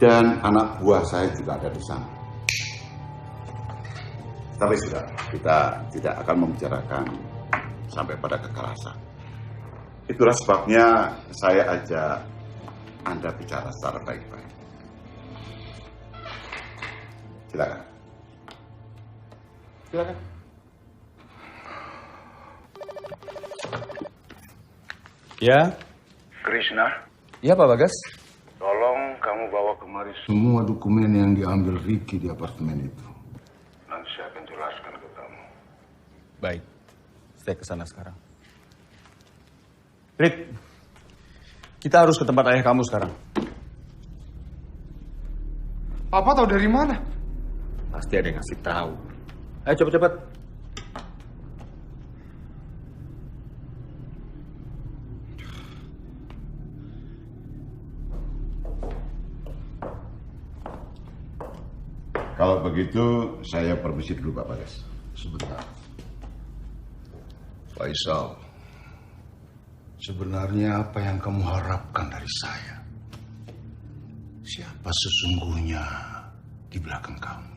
Speaker 7: Dan anak buah saya juga ada di sana. Tapi sudah, kita tidak akan membicarakan sampai pada kekerasan. Itulah sebabnya saya ajak Anda bicara secara baik-baik. Silakan. Silakan.
Speaker 22: Ya.
Speaker 8: Krishna,
Speaker 22: Iya, Pak Bagas.
Speaker 8: tolong kamu bawa kemari semua dokumen yang diambil Ricky di apartemen itu. Nanti saya akan jelaskan ke kamu.
Speaker 22: Baik. Saya ke sana sekarang. Rick, kita harus ke tempat ayah kamu sekarang.
Speaker 20: Papa tahu dari mana?
Speaker 22: Pasti ada yang ngasih tahu. Ayo cepet-cepet.
Speaker 7: Kalau begitu, saya permisi dulu Pak Bagas.
Speaker 8: Sebentar. Faisal, sebenarnya apa yang kamu harapkan dari saya? Siapa sesungguhnya di belakang kamu?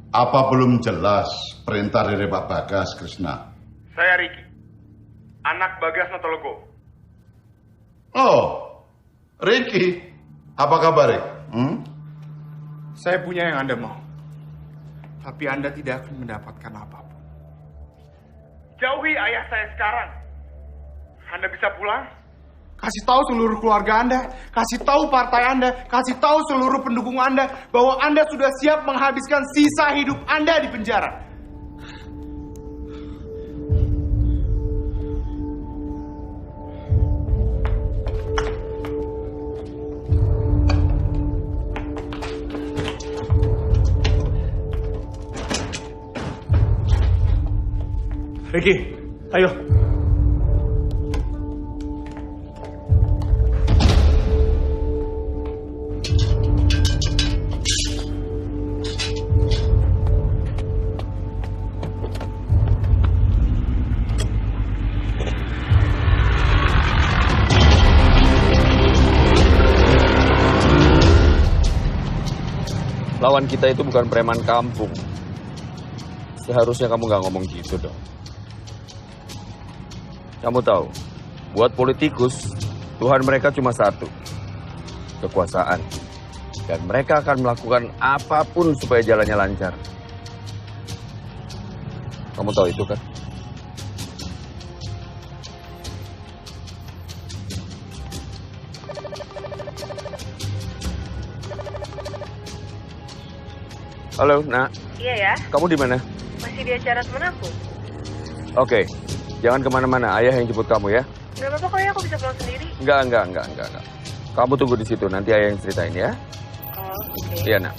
Speaker 7: Apa belum jelas perintah dari Pak Bagas, Krishna?
Speaker 20: Saya Ricky, anak Bagas Natologo.
Speaker 7: Oh, Ricky. Apa kabar, Rick?
Speaker 20: Saya punya yang Anda mau. Tapi Anda tidak akan mendapatkan apapun. Jauhi ayah saya sekarang. Anda bisa pulang. Kasih tahu seluruh keluarga Anda. Kasih tahu partai Anda. Kasih tahu seluruh pendukung Anda. Bahwa Anda sudah siap menghabiskan sisa hidup Anda di penjara.
Speaker 22: Ricky, ayo.
Speaker 6: Lawan kita itu bukan preman kampung. Seharusnya kamu nggak ngomong gitu dong. Kamu tahu, buat politikus,
Speaker 2: Tuhan mereka cuma satu, kekuasaan. Dan mereka akan melakukan apapun supaya jalannya lancar. Kamu tahu itu kan? Halo, Nak.
Speaker 21: Iya ya,
Speaker 2: Kamu di mana?
Speaker 21: masih di acara temen aku.
Speaker 2: Oke, jangan kemana-mana. Ayah yang jemput kamu ya.
Speaker 21: Gak apa-apa kok ya, aku bisa pulang sendiri.
Speaker 2: Enggak. Kamu tunggu di situ. Nanti ayah yang ceritain ya.
Speaker 21: Oh, oke.
Speaker 2: Iya, Nak.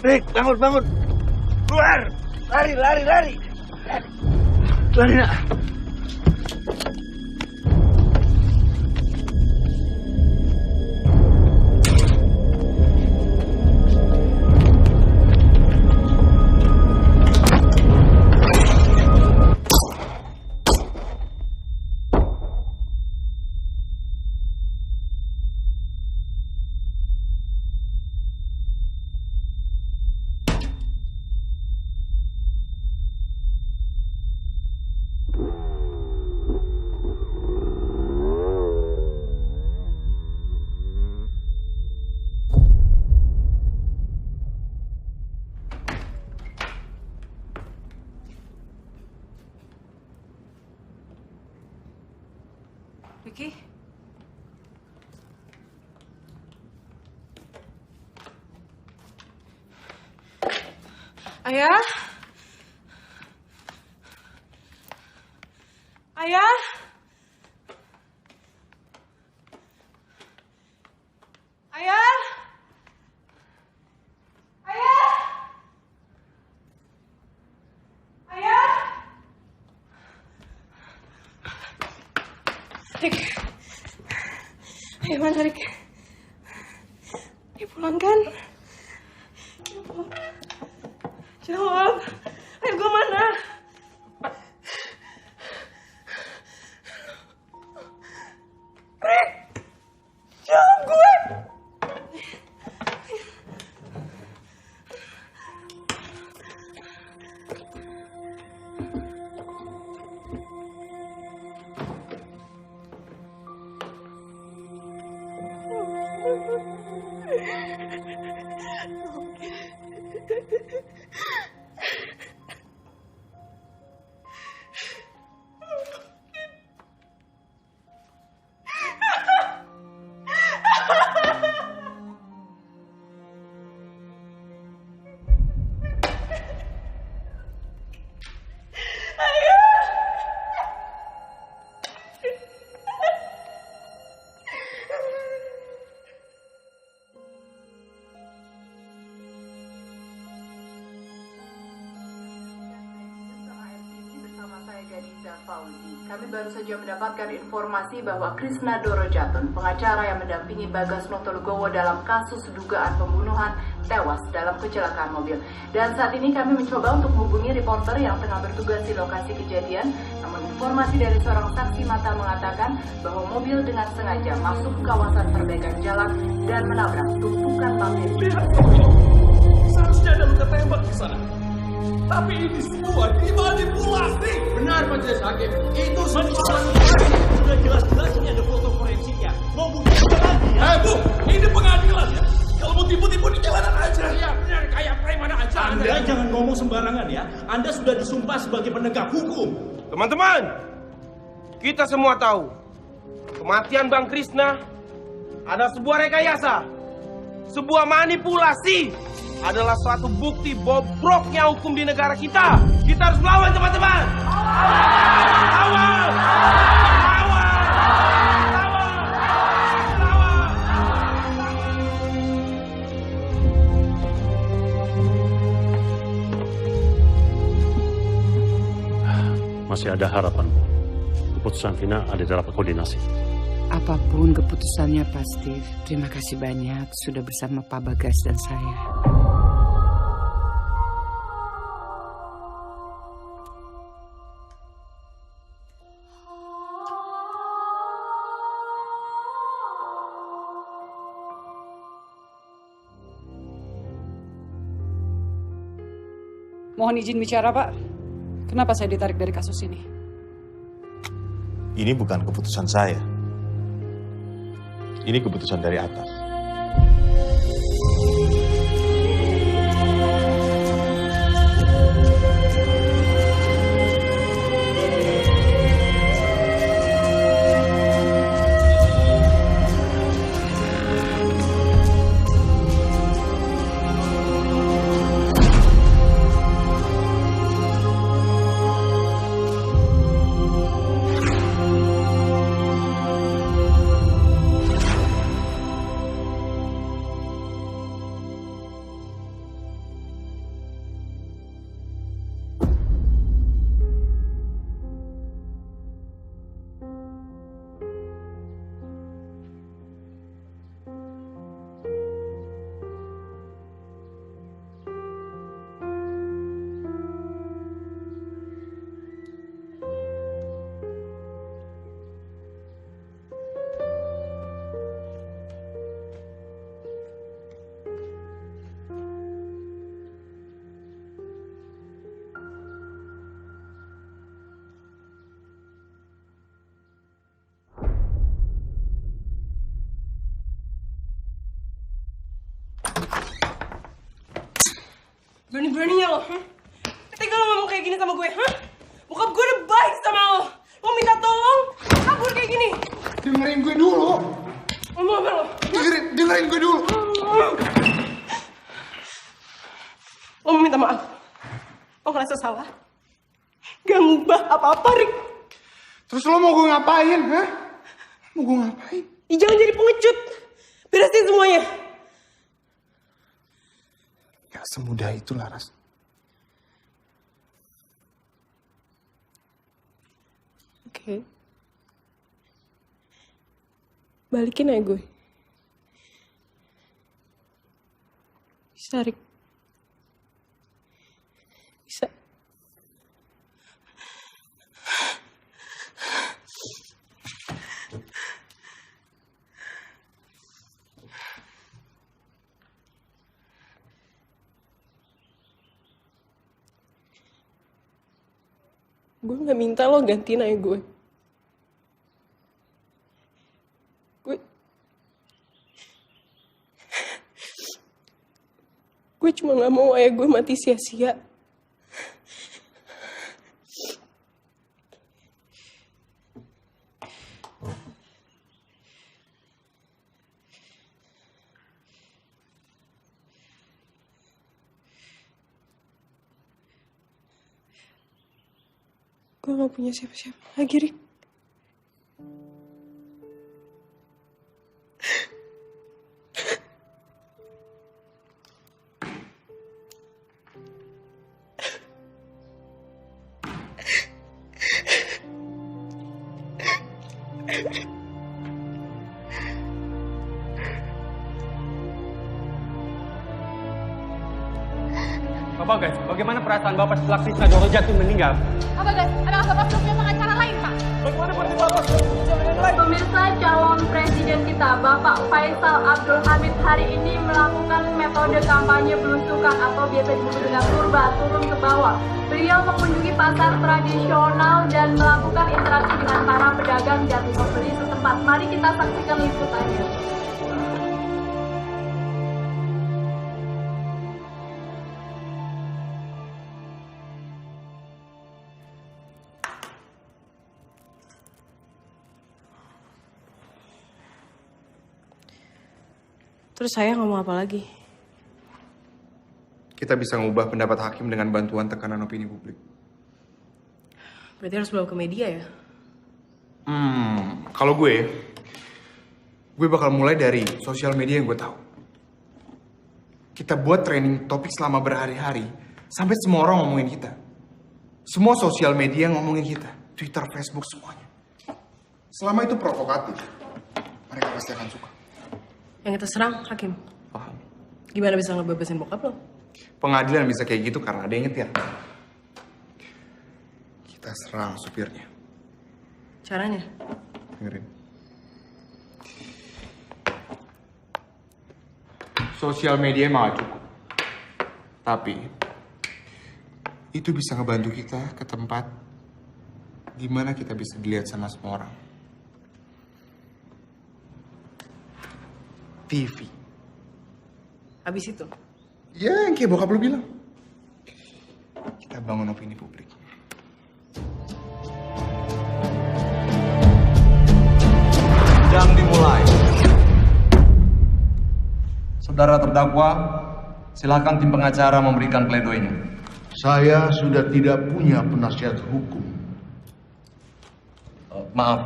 Speaker 14: Rick, bangun. Keluar. Lari. Lari, Nak.
Speaker 15: Vicky? Ayah? Ayah? Ayah? Ayah? Ayah? Rick. Ayo mana Rick? Dia pulang kan? Jawab. Ayo gue mana? Rick. Jawab gue.
Speaker 1: Kami baru saja mendapatkan informasi bahwa Krishna Dorojatun, pengacara yang mendampingi Bagas Notolegowo dalam kasus dugaan pembunuhan, tewas dalam kecelakaan mobil. Dan saat ini kami mencoba untuk menghubungi reporter yang tengah bertugas di lokasi kejadian. Namun informasi dari seorang saksi mata mengatakan bahwa mobil dengan sengaja masuk ke kawasan perbaikan jalan dan menabrak tumpukan pasir.
Speaker 19: Seharusnya ada luka tembak di sana. Tapi ini semua dimanipulasi. Benar Majelis Hakim. Itu semua manipulasi. Sudah jelas-jelas ini ada foto forensiknya. Mau bukti apa lagi ya? Bu, ini pengadilan ya. Kalau mau tipu-tipu di jalanan aja. Ya benar, kayak preman aja. Anda jangan ngomong sembarangan ya. Anda sudah disumpah sebagai penegak hukum.
Speaker 9: Teman-teman, kita semua tahu kematian Bang Krishna ada sebuah rekayasa, sebuah manipulasi, adalah suatu bukti bobroknya hukum di negara kita. Kita harus melawan, teman-teman. Lawan!
Speaker 13: Masih ada harapan. Keputusan final ada dalam koordinasi.
Speaker 23: Apapun keputusannya Pak Steve, terima kasih banyak sudah bersama Pak Bagas dan saya.
Speaker 12: Mohon izin bicara, Pak. Kenapa saya ditarik dari kasus ini?
Speaker 24: Ini bukan keputusan saya. Ini keputusan dari atas.
Speaker 9: Berani-beraninya lo, Tega lo ngomong kayak gini sama gue, Bokap gue udah baik sama lo. Lo minta tolong, kabur kayak gini.
Speaker 11: Dengerin gue dulu.
Speaker 9: Ngomong apa lo?
Speaker 11: Dengerin gue dulu.
Speaker 9: Lo mau minta maaf. Lo ngerasa salah. Gak ngubah apa-apa, Rick.
Speaker 11: Terus lo mau gue ngapain, Mau gue ngapain?
Speaker 9: Jangan jadi pengecut. Beresin semuanya.
Speaker 11: Gak semudah itu, Laras.
Speaker 9: Oke. Balikin aja gue. Bisa, Rick. Bisa. Gue gak minta lo gantiin aja gue. Gue cuma gak mau ayah gue mati sia-sia. Gue gak punya siapa-siapa lagi, Rick.
Speaker 3: Apa guys, bagaimana perasaan Bapak setelah Krishna Dorojatun meninggal?
Speaker 4: Apa guys, apakah Bapak sudah punya pengacara lain, Pak?
Speaker 3: Bagaimana perasaan Bapak yang lain?
Speaker 1: Pemirsa, calon presiden kita, Bapak Faisal Abdul Hamid hari ini melakukan metode kampanye belusukan atau biasa disebut dengan turba, turun ke bawah. Beliau mengunjungi pasar tradisional dan melakukan interaksi dengan para pedagang dan pembeli setempat. Mari kita saksikan liputannya.
Speaker 17: Terus saya ngomong apa lagi?
Speaker 20: Kita bisa ngubah pendapat hakim dengan bantuan tekanan opini publik.
Speaker 17: Berarti harus bawa ke media ya?
Speaker 20: Kalau gue bakal mulai dari sosial media yang gue tahu. Kita buat training topik selama berhari-hari, sampai semua orang ngomongin kita. Semua sosial media ngomongin kita. Twitter, Facebook, semuanya. Selama itu provokatif, mereka pasti akan suka.
Speaker 17: Yang kita serang, hakim.
Speaker 20: Paham.
Speaker 17: Gimana bisa ngebebasin bokap lo?
Speaker 20: Pengadilan bisa kayak gitu karena ada yang nyetir. Kita serang supirnya.
Speaker 17: Caranya?
Speaker 20: Dengerin. Sosial media emang gak cukup. Tapi itu bisa ngebantu kita ke tempat gimana kita bisa dilihat sama semua orang. TV.
Speaker 17: Habis itu?
Speaker 20: Ya, yang kayak bokap lu bilang. Kita bangun opini publik.
Speaker 22: Sidang dimulai. Saudara terdakwa, silakan tim pengacara memberikan pledoinya.
Speaker 8: Saya sudah tidak punya penasihat hukum.
Speaker 22: Maaf,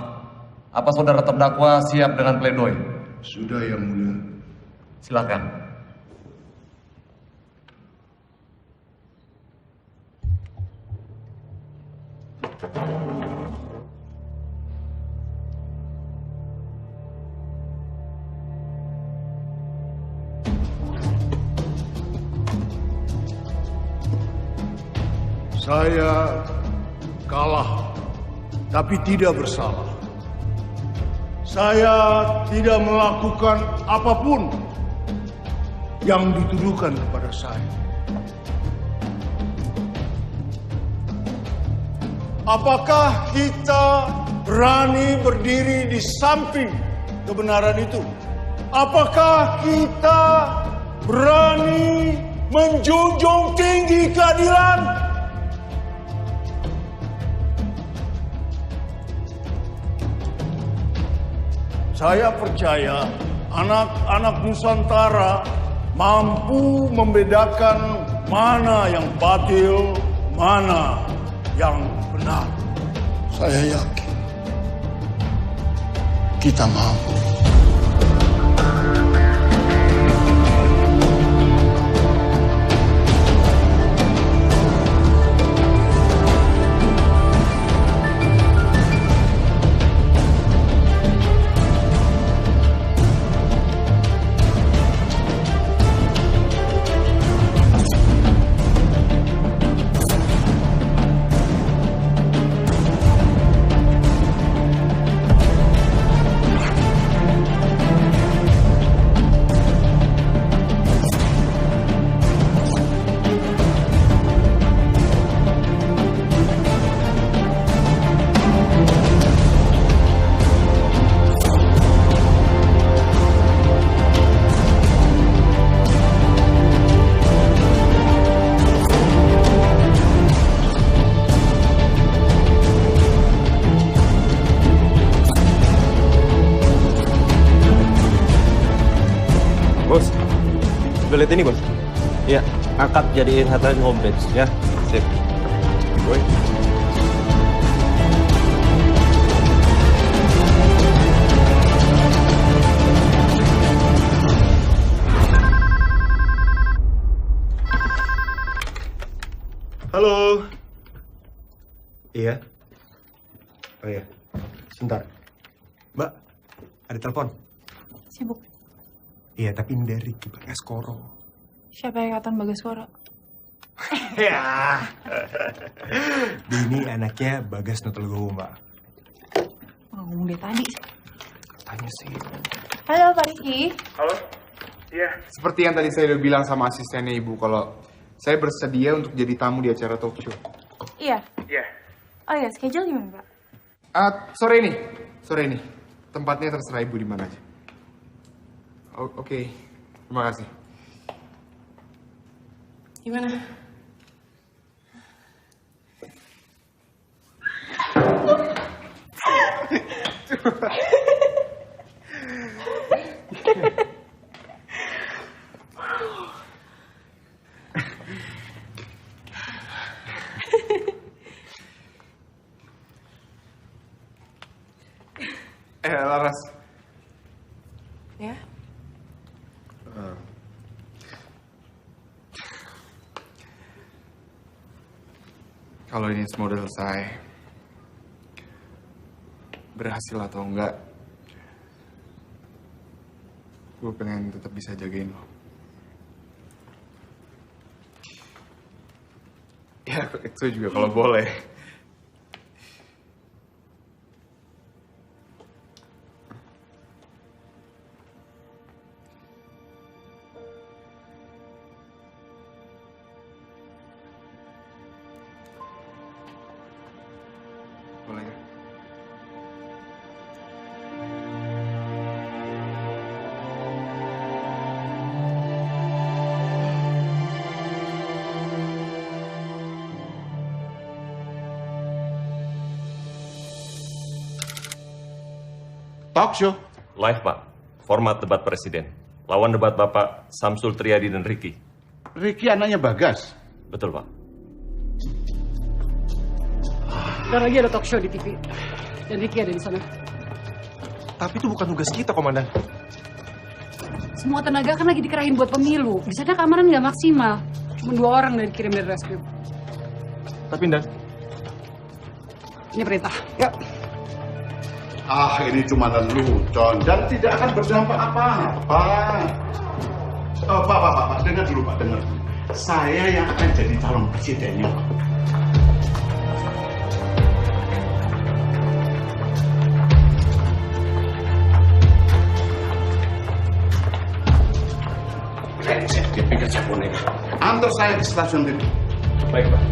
Speaker 22: apa saudara terdakwa siap dengan pledoi?
Speaker 8: Sudah, Yang Mulia.
Speaker 22: Silakan.
Speaker 14: Saya kalah, tapi tidak bersalah. Saya tidak melakukan apapun yang dituduhkan kepada saya. Apakah kita berani berdiri di samping kebenaran itu? Apakah kita berani menjunjung tinggi keadilan? Saya percaya anak-anak Nusantara mampu membedakan mana yang batil, mana yang benar. Saya yakin kita mampu.
Speaker 3: Bos, udah lihat ini bos? Ya, angkat jadiin headline homepage ya. Sip. Boy.
Speaker 14: Halo.
Speaker 3: Iya. Oh iya. Sebentar. Mbak, ada telepon.
Speaker 21: Sibuk.
Speaker 3: Iya, tapi ini dari Ricky Bagaskoro.
Speaker 21: Siapa yang kata Bagaskoro?
Speaker 5: Ya. Ini anaknya Bagas Notolgowo, Mbak.
Speaker 4: Ngomong dari tadi.
Speaker 5: Tanya sih.
Speaker 4: Halo Pak Riki.
Speaker 20: Halo? Iya. Seperti yang tadi saya udah bilang sama asistennya Ibu, kalau saya bersedia untuk jadi tamu di acara talk show.
Speaker 4: Iya.
Speaker 20: Iya.
Speaker 4: Oh iya, schedule gimana Pak?
Speaker 20: Sore ini. Tempatnya terserah Ibu di mana aja. Oke. Terima kasih.
Speaker 17: Gimana?
Speaker 20: Laras.
Speaker 17: Ya?
Speaker 20: Kalau ini semua udah selesai, berhasil atau enggak, gue pengen tetap bisa jagain lo. Ya, itu juga kalau boleh. Boleh ya?
Speaker 7: Talk show.
Speaker 3: Live, Pak. Format debat presiden. Lawan debat Bapak Samsul Triadi dan Ricky.
Speaker 7: Ricky anaknya Bagas.
Speaker 3: Betul, Pak.
Speaker 12: Bentar lagi ada talk show di TV. Dan Ricky ada di sana.
Speaker 5: Tapi itu bukan tugas kita, Komandan.
Speaker 12: Semua tenaga kan lagi dikerahin buat pemilu. Di sana keamanan nggak maksimal. Cuma 2 orang dari dikirim dari reskrim.
Speaker 5: Tapi, Dan.
Speaker 12: Ini perintah. Yuk.
Speaker 7: Ini cuma lelucon dan tidak akan berdampak apa-apa. Pak, dengar dulu, Pak, dengar. Saya yang akan jadi calon presidennya. Dia pikir saya boneka. Antar saya ke stasiun itu.
Speaker 3: Baik, Pak.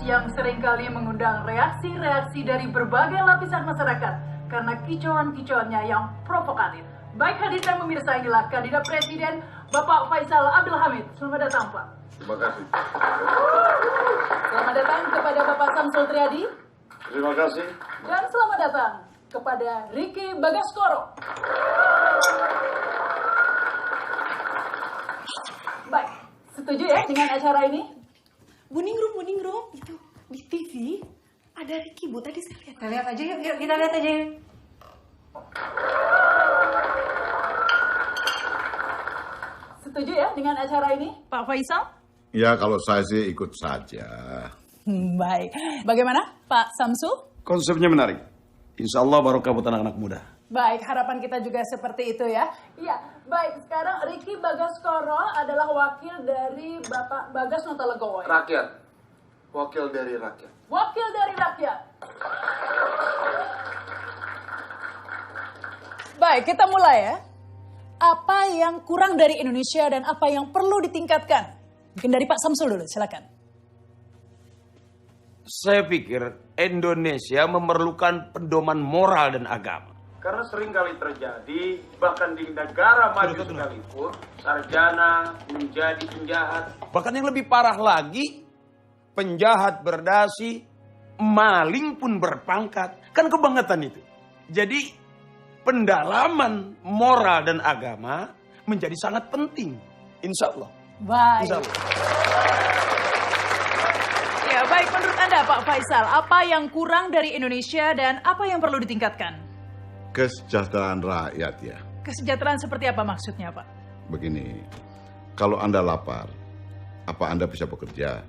Speaker 1: yang seringkali mengundang reaksi-reaksi dari berbagai lapisan masyarakat karena kicauan-kicauannya yang provokatif. Baik hadir dan pemirsa, inilah kandidat presiden Bapak Faisal Abdul Hamid. Selamat datang, Pak.
Speaker 7: Terima kasih.
Speaker 1: Selamat datang kepada Bapak Samsul Triadi.
Speaker 7: Terima kasih.
Speaker 1: Dan selamat datang kepada Ricky Bagaskoro. Baik, setuju ya dengan acara ini?
Speaker 4: Buningrum, itu di TV ada Ricky, Bu. Tadi saya lihat.
Speaker 15: Kita lihat aja yuk, kita lihat aja yuk.
Speaker 1: Setuju ya dengan acara ini, Pak Faisal?
Speaker 7: Ya, kalau saya sih ikut saja.
Speaker 1: Baik. Bagaimana, Pak Samsul?
Speaker 2: Konsepnya menarik. Insya Allah barokah buat anak-anak muda.
Speaker 1: Baik, harapan kita juga seperti itu ya. Iya, baik. Sekarang Ricky Bagaskoro adalah wakil dari Bapak Bagas Notologowo. Ya?
Speaker 9: Rakyat. Wakil dari rakyat.
Speaker 1: Wakil dari rakyat. Baik, kita mulai ya. Apa yang kurang dari Indonesia dan apa yang perlu ditingkatkan? Mungkin dari Pak Samsul dulu, silakan.
Speaker 2: Saya pikir Indonesia memerlukan pedoman moral dan agama.
Speaker 9: Karena sering kali terjadi, bahkan di negara maju sekalipun, sarjana menjadi penjahat.
Speaker 2: Bahkan yang lebih parah lagi,
Speaker 6: penjahat berdasi, maling pun berpangkat. Kan kebangetan itu. Jadi pendalaman moral dan agama menjadi sangat penting. Insya Allah.
Speaker 10: Baik.
Speaker 6: Insya Allah.
Speaker 10: Ya, baik. Menurut Anda, Pak Faisal, apa yang kurang dari Indonesia dan apa yang perlu ditingkatkan?
Speaker 7: Kesejahteraan rakyat ya.
Speaker 10: Kesejahteraan seperti apa maksudnya, Pak?
Speaker 7: Begini, kalau Anda lapar, apa Anda bisa bekerja?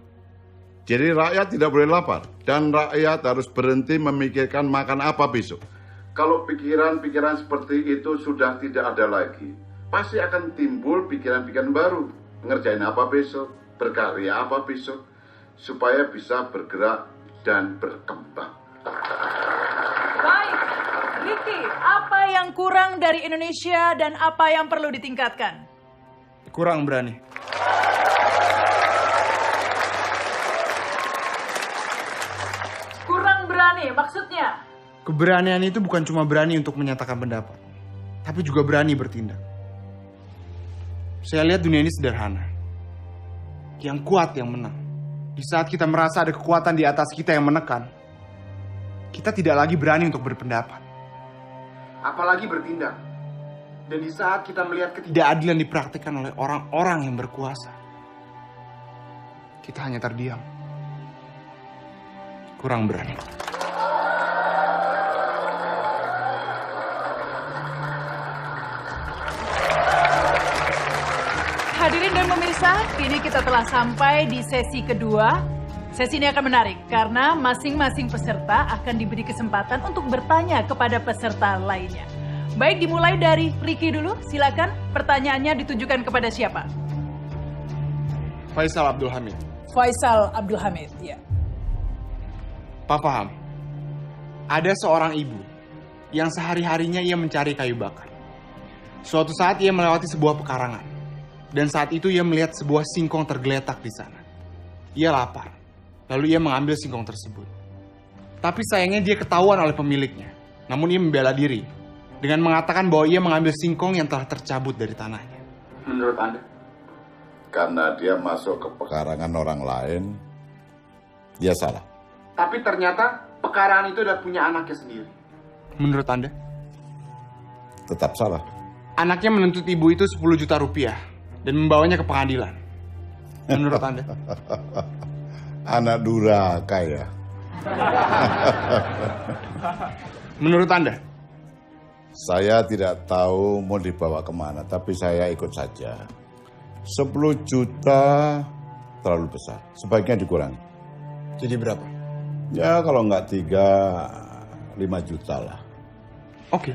Speaker 7: Jadi rakyat tidak boleh lapar. Dan rakyat harus berhenti memikirkan makan apa besok. Kalau pikiran-pikiran seperti itu sudah tidak ada lagi, pasti akan timbul pikiran-pikiran baru. Ngerjain apa besok, berkarya apa besok, supaya bisa bergerak dan berkembang.
Speaker 10: Baik, Ricky, apa yang kurang dari Indonesia dan apa yang perlu ditingkatkan?
Speaker 20: Kurang berani.
Speaker 10: Kurang berani, maksudnya?
Speaker 20: Keberanian itu bukan cuma berani untuk menyatakan pendapat, tapi juga berani bertindak. Saya lihat dunia ini sederhana. Yang kuat yang menang. Di saat kita merasa ada kekuatan di atas kita yang menekan, kita tidak lagi berani untuk berpendapat. Apalagi bertindak. Dan di saat kita melihat ketidakadilan dipraktikkan oleh orang-orang yang berkuasa, kita hanya terdiam. Kurang berani.
Speaker 10: Hadirin dan pemirsa, kini kita telah sampai di sesi kedua. Sesi ini akan menarik karena masing-masing peserta akan diberi kesempatan untuk bertanya kepada peserta lainnya. Baik, dimulai dari Ricky dulu. Silakan, pertanyaannya ditujukan kepada siapa?
Speaker 20: Faisal Abdul Hamid.
Speaker 10: Faisal Abdul Hamid, ya.
Speaker 20: Pak paham, ada seorang ibu yang sehari-harinya ia mencari kayu bakar. Suatu saat ia melewati sebuah pekarangan. Dan saat itu ia melihat sebuah singkong tergeletak di sana. Ia lapar, lalu ia mengambil singkong tersebut. Tapi sayangnya dia ketahuan oleh pemiliknya. Namun ia membela diri dengan mengatakan bahwa ia mengambil singkong yang telah tercabut dari tanahnya.
Speaker 7: Menurut Anda? Karena dia masuk ke pekarangan orang lain, dia salah.
Speaker 20: Tapi ternyata pekarangan itu udah punya anaknya sendiri. Menurut Anda?
Speaker 7: Tetap salah.
Speaker 20: Anaknya menuntut ibu itu 10 juta rupiah dan membawanya ke pengadilan. Menurut Anda?
Speaker 7: Anak durhaka ya.
Speaker 20: Menurut Anda?
Speaker 7: Saya tidak tahu mau dibawa kemana, tapi saya ikut saja. 10 juta terlalu besar, sebaiknya dikurangi.
Speaker 20: Jadi berapa?
Speaker 7: Ya kalau nggak 5 juta lah.
Speaker 20: Oke.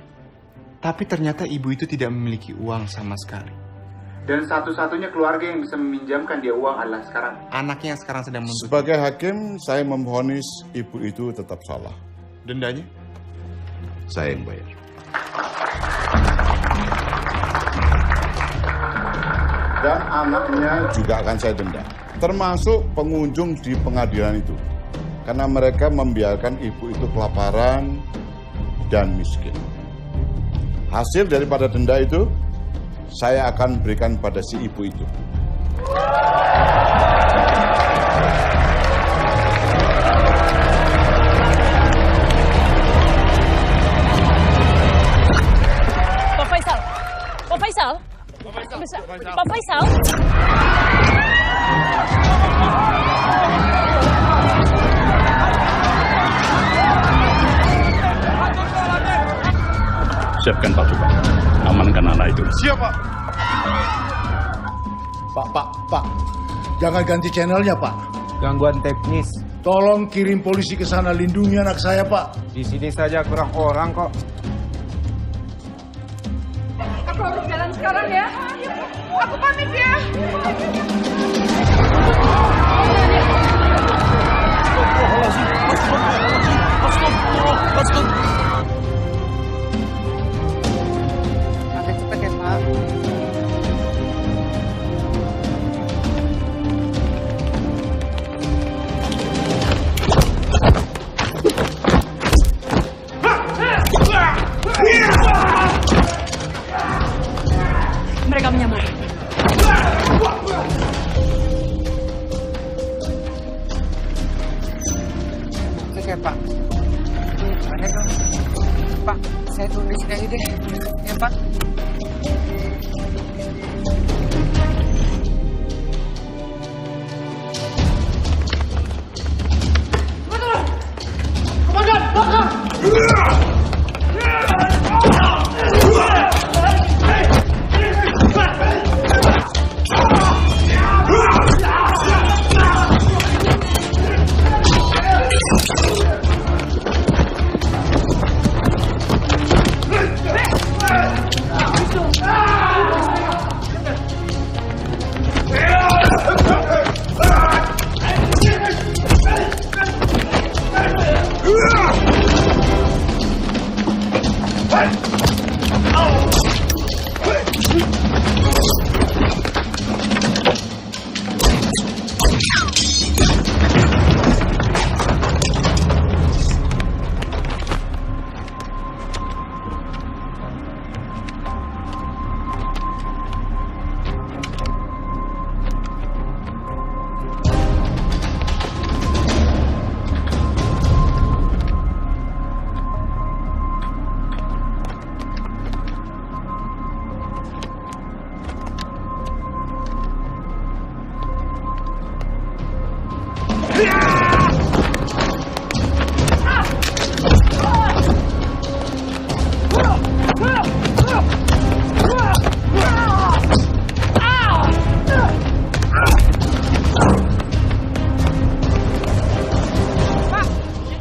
Speaker 20: Tapi ternyata ibu itu tidak memiliki uang sama sekali. Dan satu-satunya keluarga yang bisa meminjamkan dia uang adalah sekarang anaknya yang sekarang sedang menuntut.
Speaker 7: Sebagai hakim, saya memvonis ibu itu tetap salah.
Speaker 20: Dendanya?
Speaker 7: Saya yang bayar. Dan anaknya juga akan saya denda. Termasuk pengunjung di pengadilan itu. Karena mereka membiarkan ibu itu kelaparan dan miskin. Hasil daripada denda itu, saya akan berikan pada si ibu itu.
Speaker 10: Pak Faisal. Pak Faisal. Pak Faisal.
Speaker 13: Siapkan pasukan, amankan anak itu.
Speaker 14: Siap, Pak. Pak. Jangan ganti channelnya, Pak.
Speaker 3: Gangguan teknis.
Speaker 14: Tolong kirim polisi ke sana, lindungi anak saya, Pak.
Speaker 3: Di sini saja kurang orang kok.
Speaker 10: Aku harus jalan sekarang ya. Aku pamit ya.
Speaker 9: Agak cepet ya, Pak.
Speaker 10: Mereka menyamar.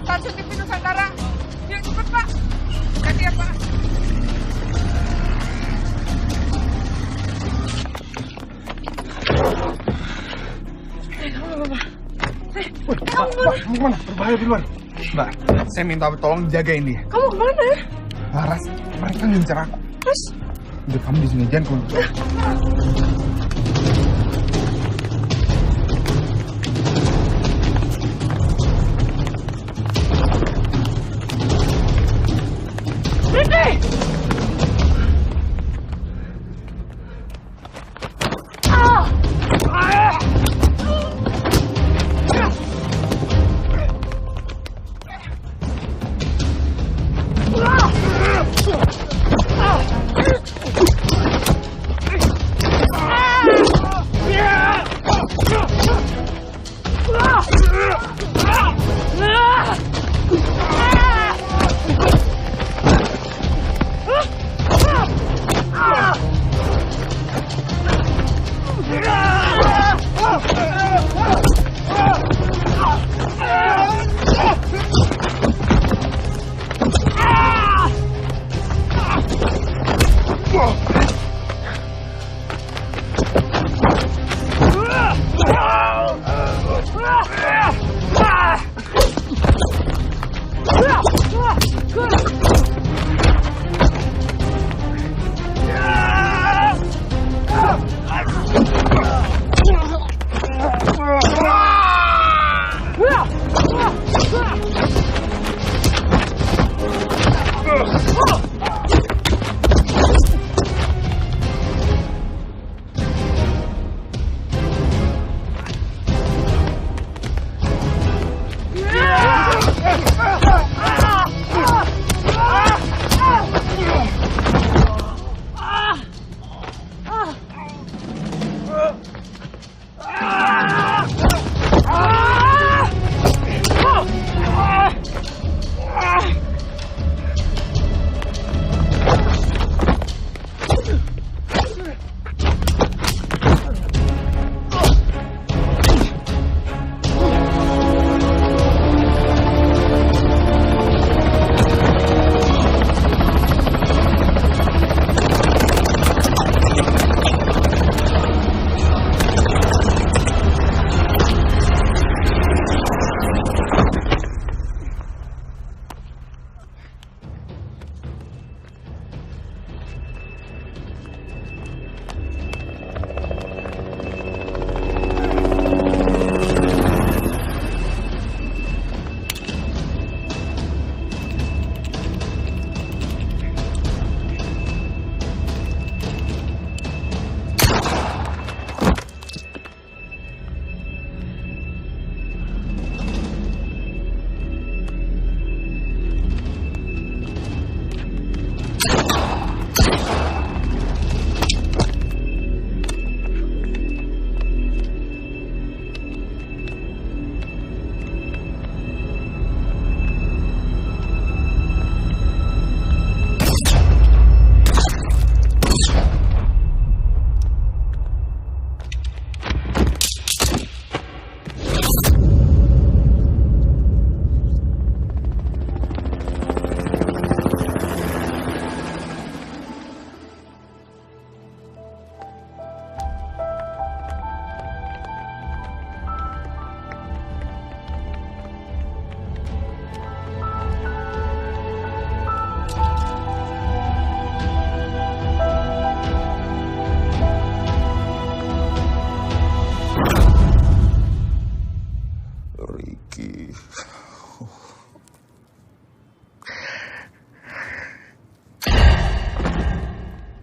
Speaker 9: Stasiun TV Nusantara. Ya cepet Pak. Hati ya Pak.
Speaker 20: Pak, mau kemana? Berbahaya di luar. Mbak, saya minta tolong jagain dia.
Speaker 9: Kamu kemana?
Speaker 20: Laras, mereka ngincar aku.
Speaker 9: Terus?
Speaker 20: Udah kamu di sini, jangan keluar.
Speaker 9: Berhenti!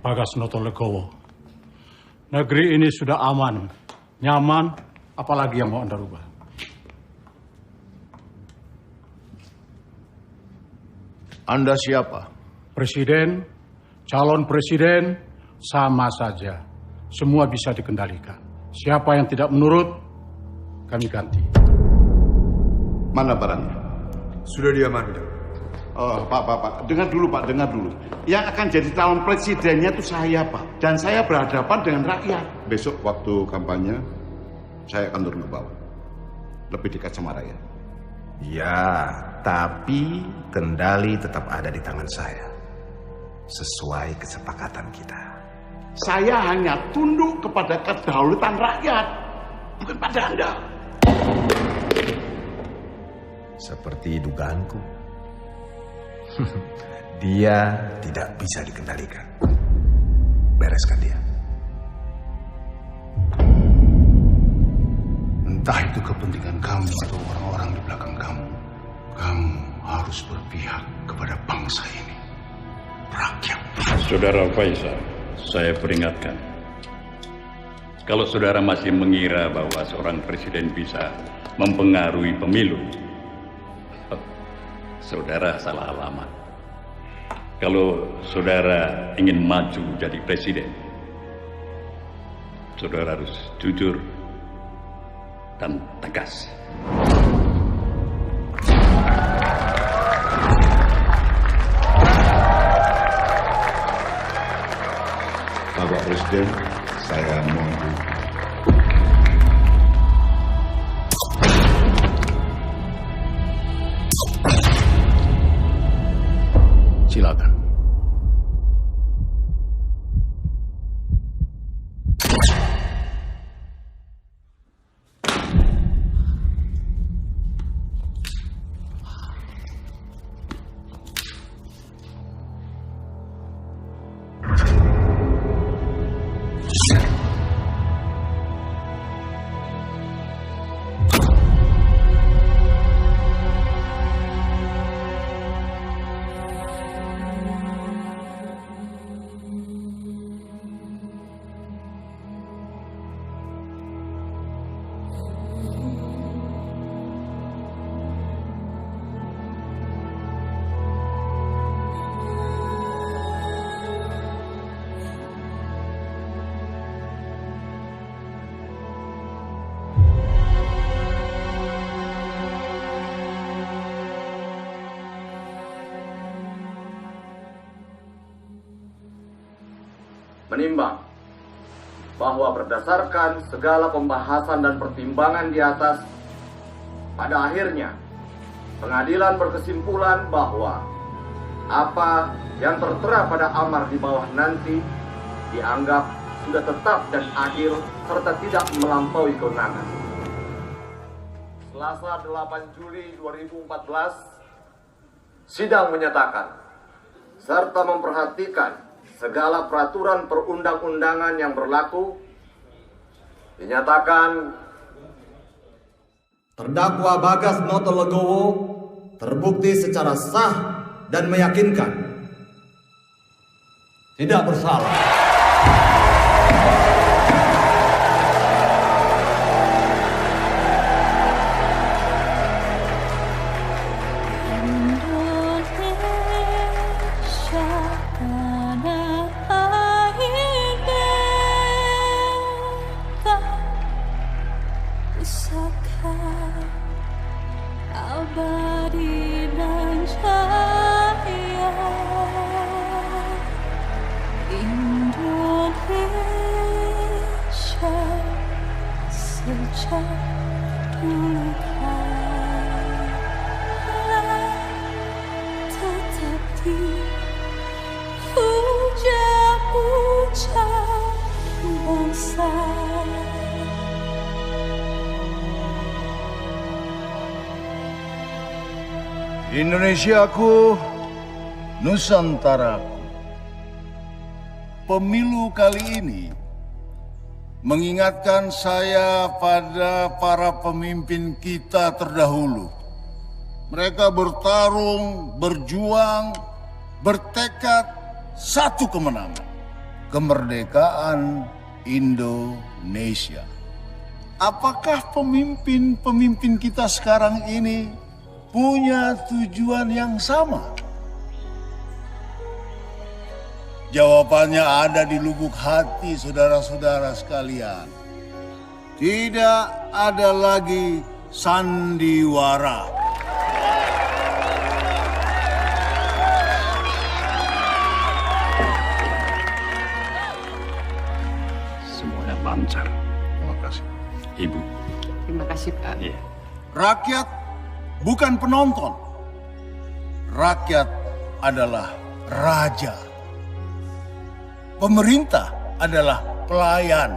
Speaker 13: Bagas Noto Legowo. Negeri ini sudah aman, nyaman, apalagi yang mau Anda rubah.
Speaker 8: Anda siapa?
Speaker 13: Presiden, calon presiden, sama saja. Semua bisa dikendalikan. Siapa yang tidak menurut, kami ganti.
Speaker 7: Mana barangnya?
Speaker 20: Sudah diamankan.
Speaker 7: Oh, Pak. Dengar dulu, Pak. Yang akan jadi calon presidennya itu saya, Pak. Dan saya berhadapan dengan rakyat. Besok waktu kampanye, saya akan turun ke bawah. Lebih dekat sama rakyat.
Speaker 16: Ya, tapi kendali tetap ada di tangan saya. Sesuai kesepakatan kita.
Speaker 7: Saya hanya tunduk kepada kedaulatan rakyat, bukan pada Anda.
Speaker 16: Seperti dugaanku. Dia tidak bisa dikendalikan. Bereskan dia.
Speaker 8: Entah itu kepentingan kamu atau orang-orang di belakang kamu. Kamu harus berpihak kepada bangsa ini. Rakyat.
Speaker 18: Saudara Faisal, saya peringatkan. Kalau saudara masih mengira bahwa seorang presiden bisa mempengaruhi pemilu, saudara salah alamat. Kalau saudara ingin maju jadi presiden, saudara harus jujur dan tegas.
Speaker 7: Bapak Presiden, saya mohon.
Speaker 16: Silakan.
Speaker 2: Menimbang bahwa berdasarkan segala pembahasan dan pertimbangan di atas, pada akhirnya pengadilan berkesimpulan bahwa apa yang tertera pada amar di bawah nanti dianggap sudah tetap dan adil serta tidak melampaui kewenangan. Selasa 8 Juli 2014, sidang menyatakan serta memperhatikan segala peraturan perundang-undangan yang berlaku, dinyatakan
Speaker 22: terdakwa Bagas Noto Legowo terbukti secara sah dan meyakinkan tidak bersalah.
Speaker 19: Abadi dan cahaya Indonesia sejak dulu tetap dipuja-puja bangsa.
Speaker 8: Indonesiaku, Nusantaraku. Pemilu kali ini mengingatkan saya pada para pemimpin kita terdahulu. Mereka bertarung, berjuang, bertekad satu kemenangan. Kemerdekaan Indonesia. Apakah pemimpin-pemimpin kita sekarang ini punya tujuan yang sama? Jawabannya ada di lubuk hati saudara-saudara sekalian. Tidak ada lagi sandiwara.
Speaker 18: lancar.
Speaker 16: Terima kasih.
Speaker 18: Ibu.
Speaker 15: Terima kasih, Pak.
Speaker 18: Iya.
Speaker 8: Rakyat bukan penonton. Rakyat adalah raja. Pemerintah adalah pelayan.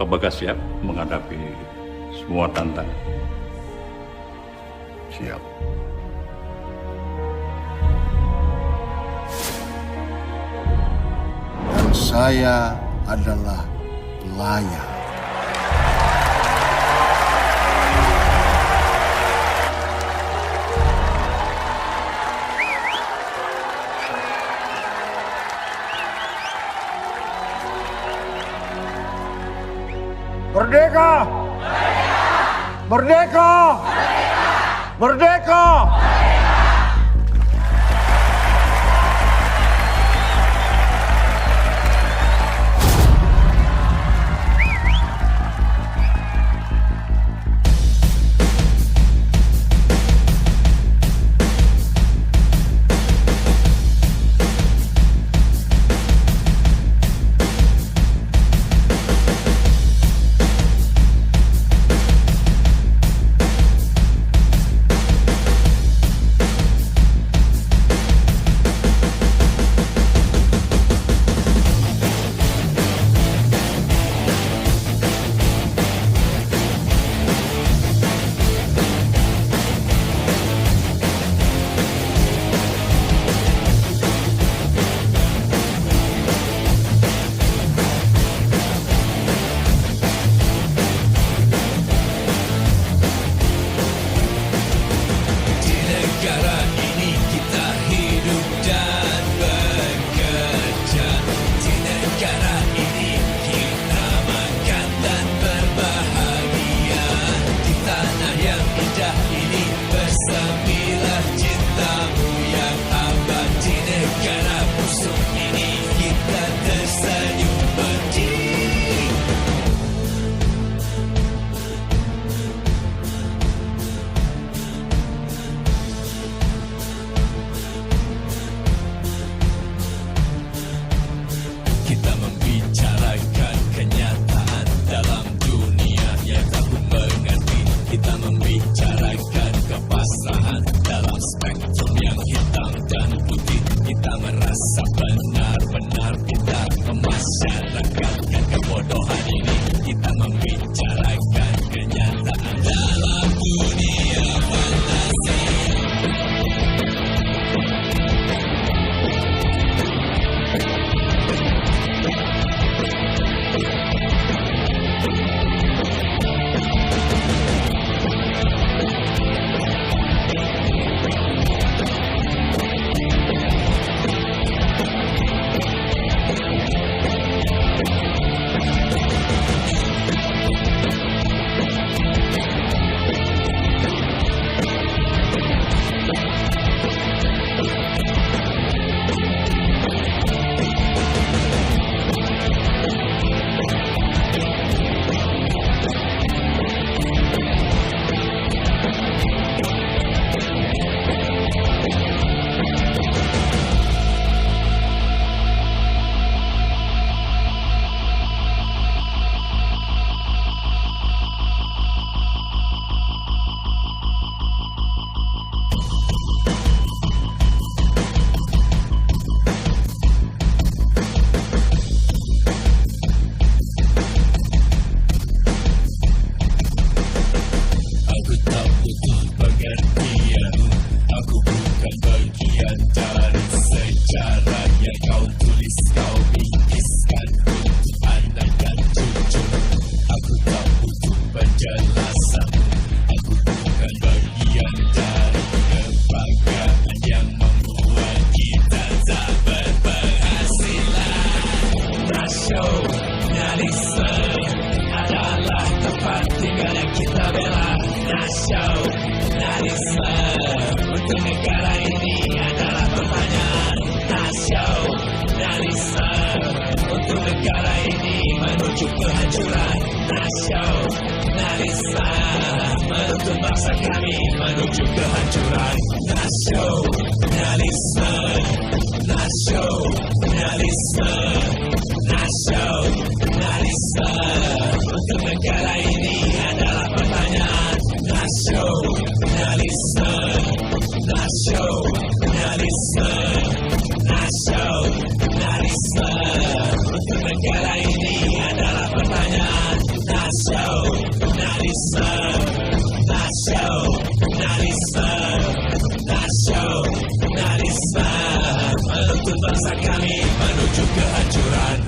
Speaker 18: Pak Bagas siap menghadapi semua tantangan.
Speaker 16: Siap.
Speaker 8: Dan saya adalah pelayan.
Speaker 14: Merdeka! Merdeka! Merdeka!
Speaker 11: nasionalisme menuntun bangsa kami menuju kehancuran. Nasionalisme, nasionalisme, nasionalisme untuk negara ini adalah pertanyaan. Nasionalisme, nasionalisme, nasionalisme untuk negara ini adalah pertanyaan. Nasionalisme, nasionalisme, nasionalisme menuntun bangsa kami menuju kehancuran.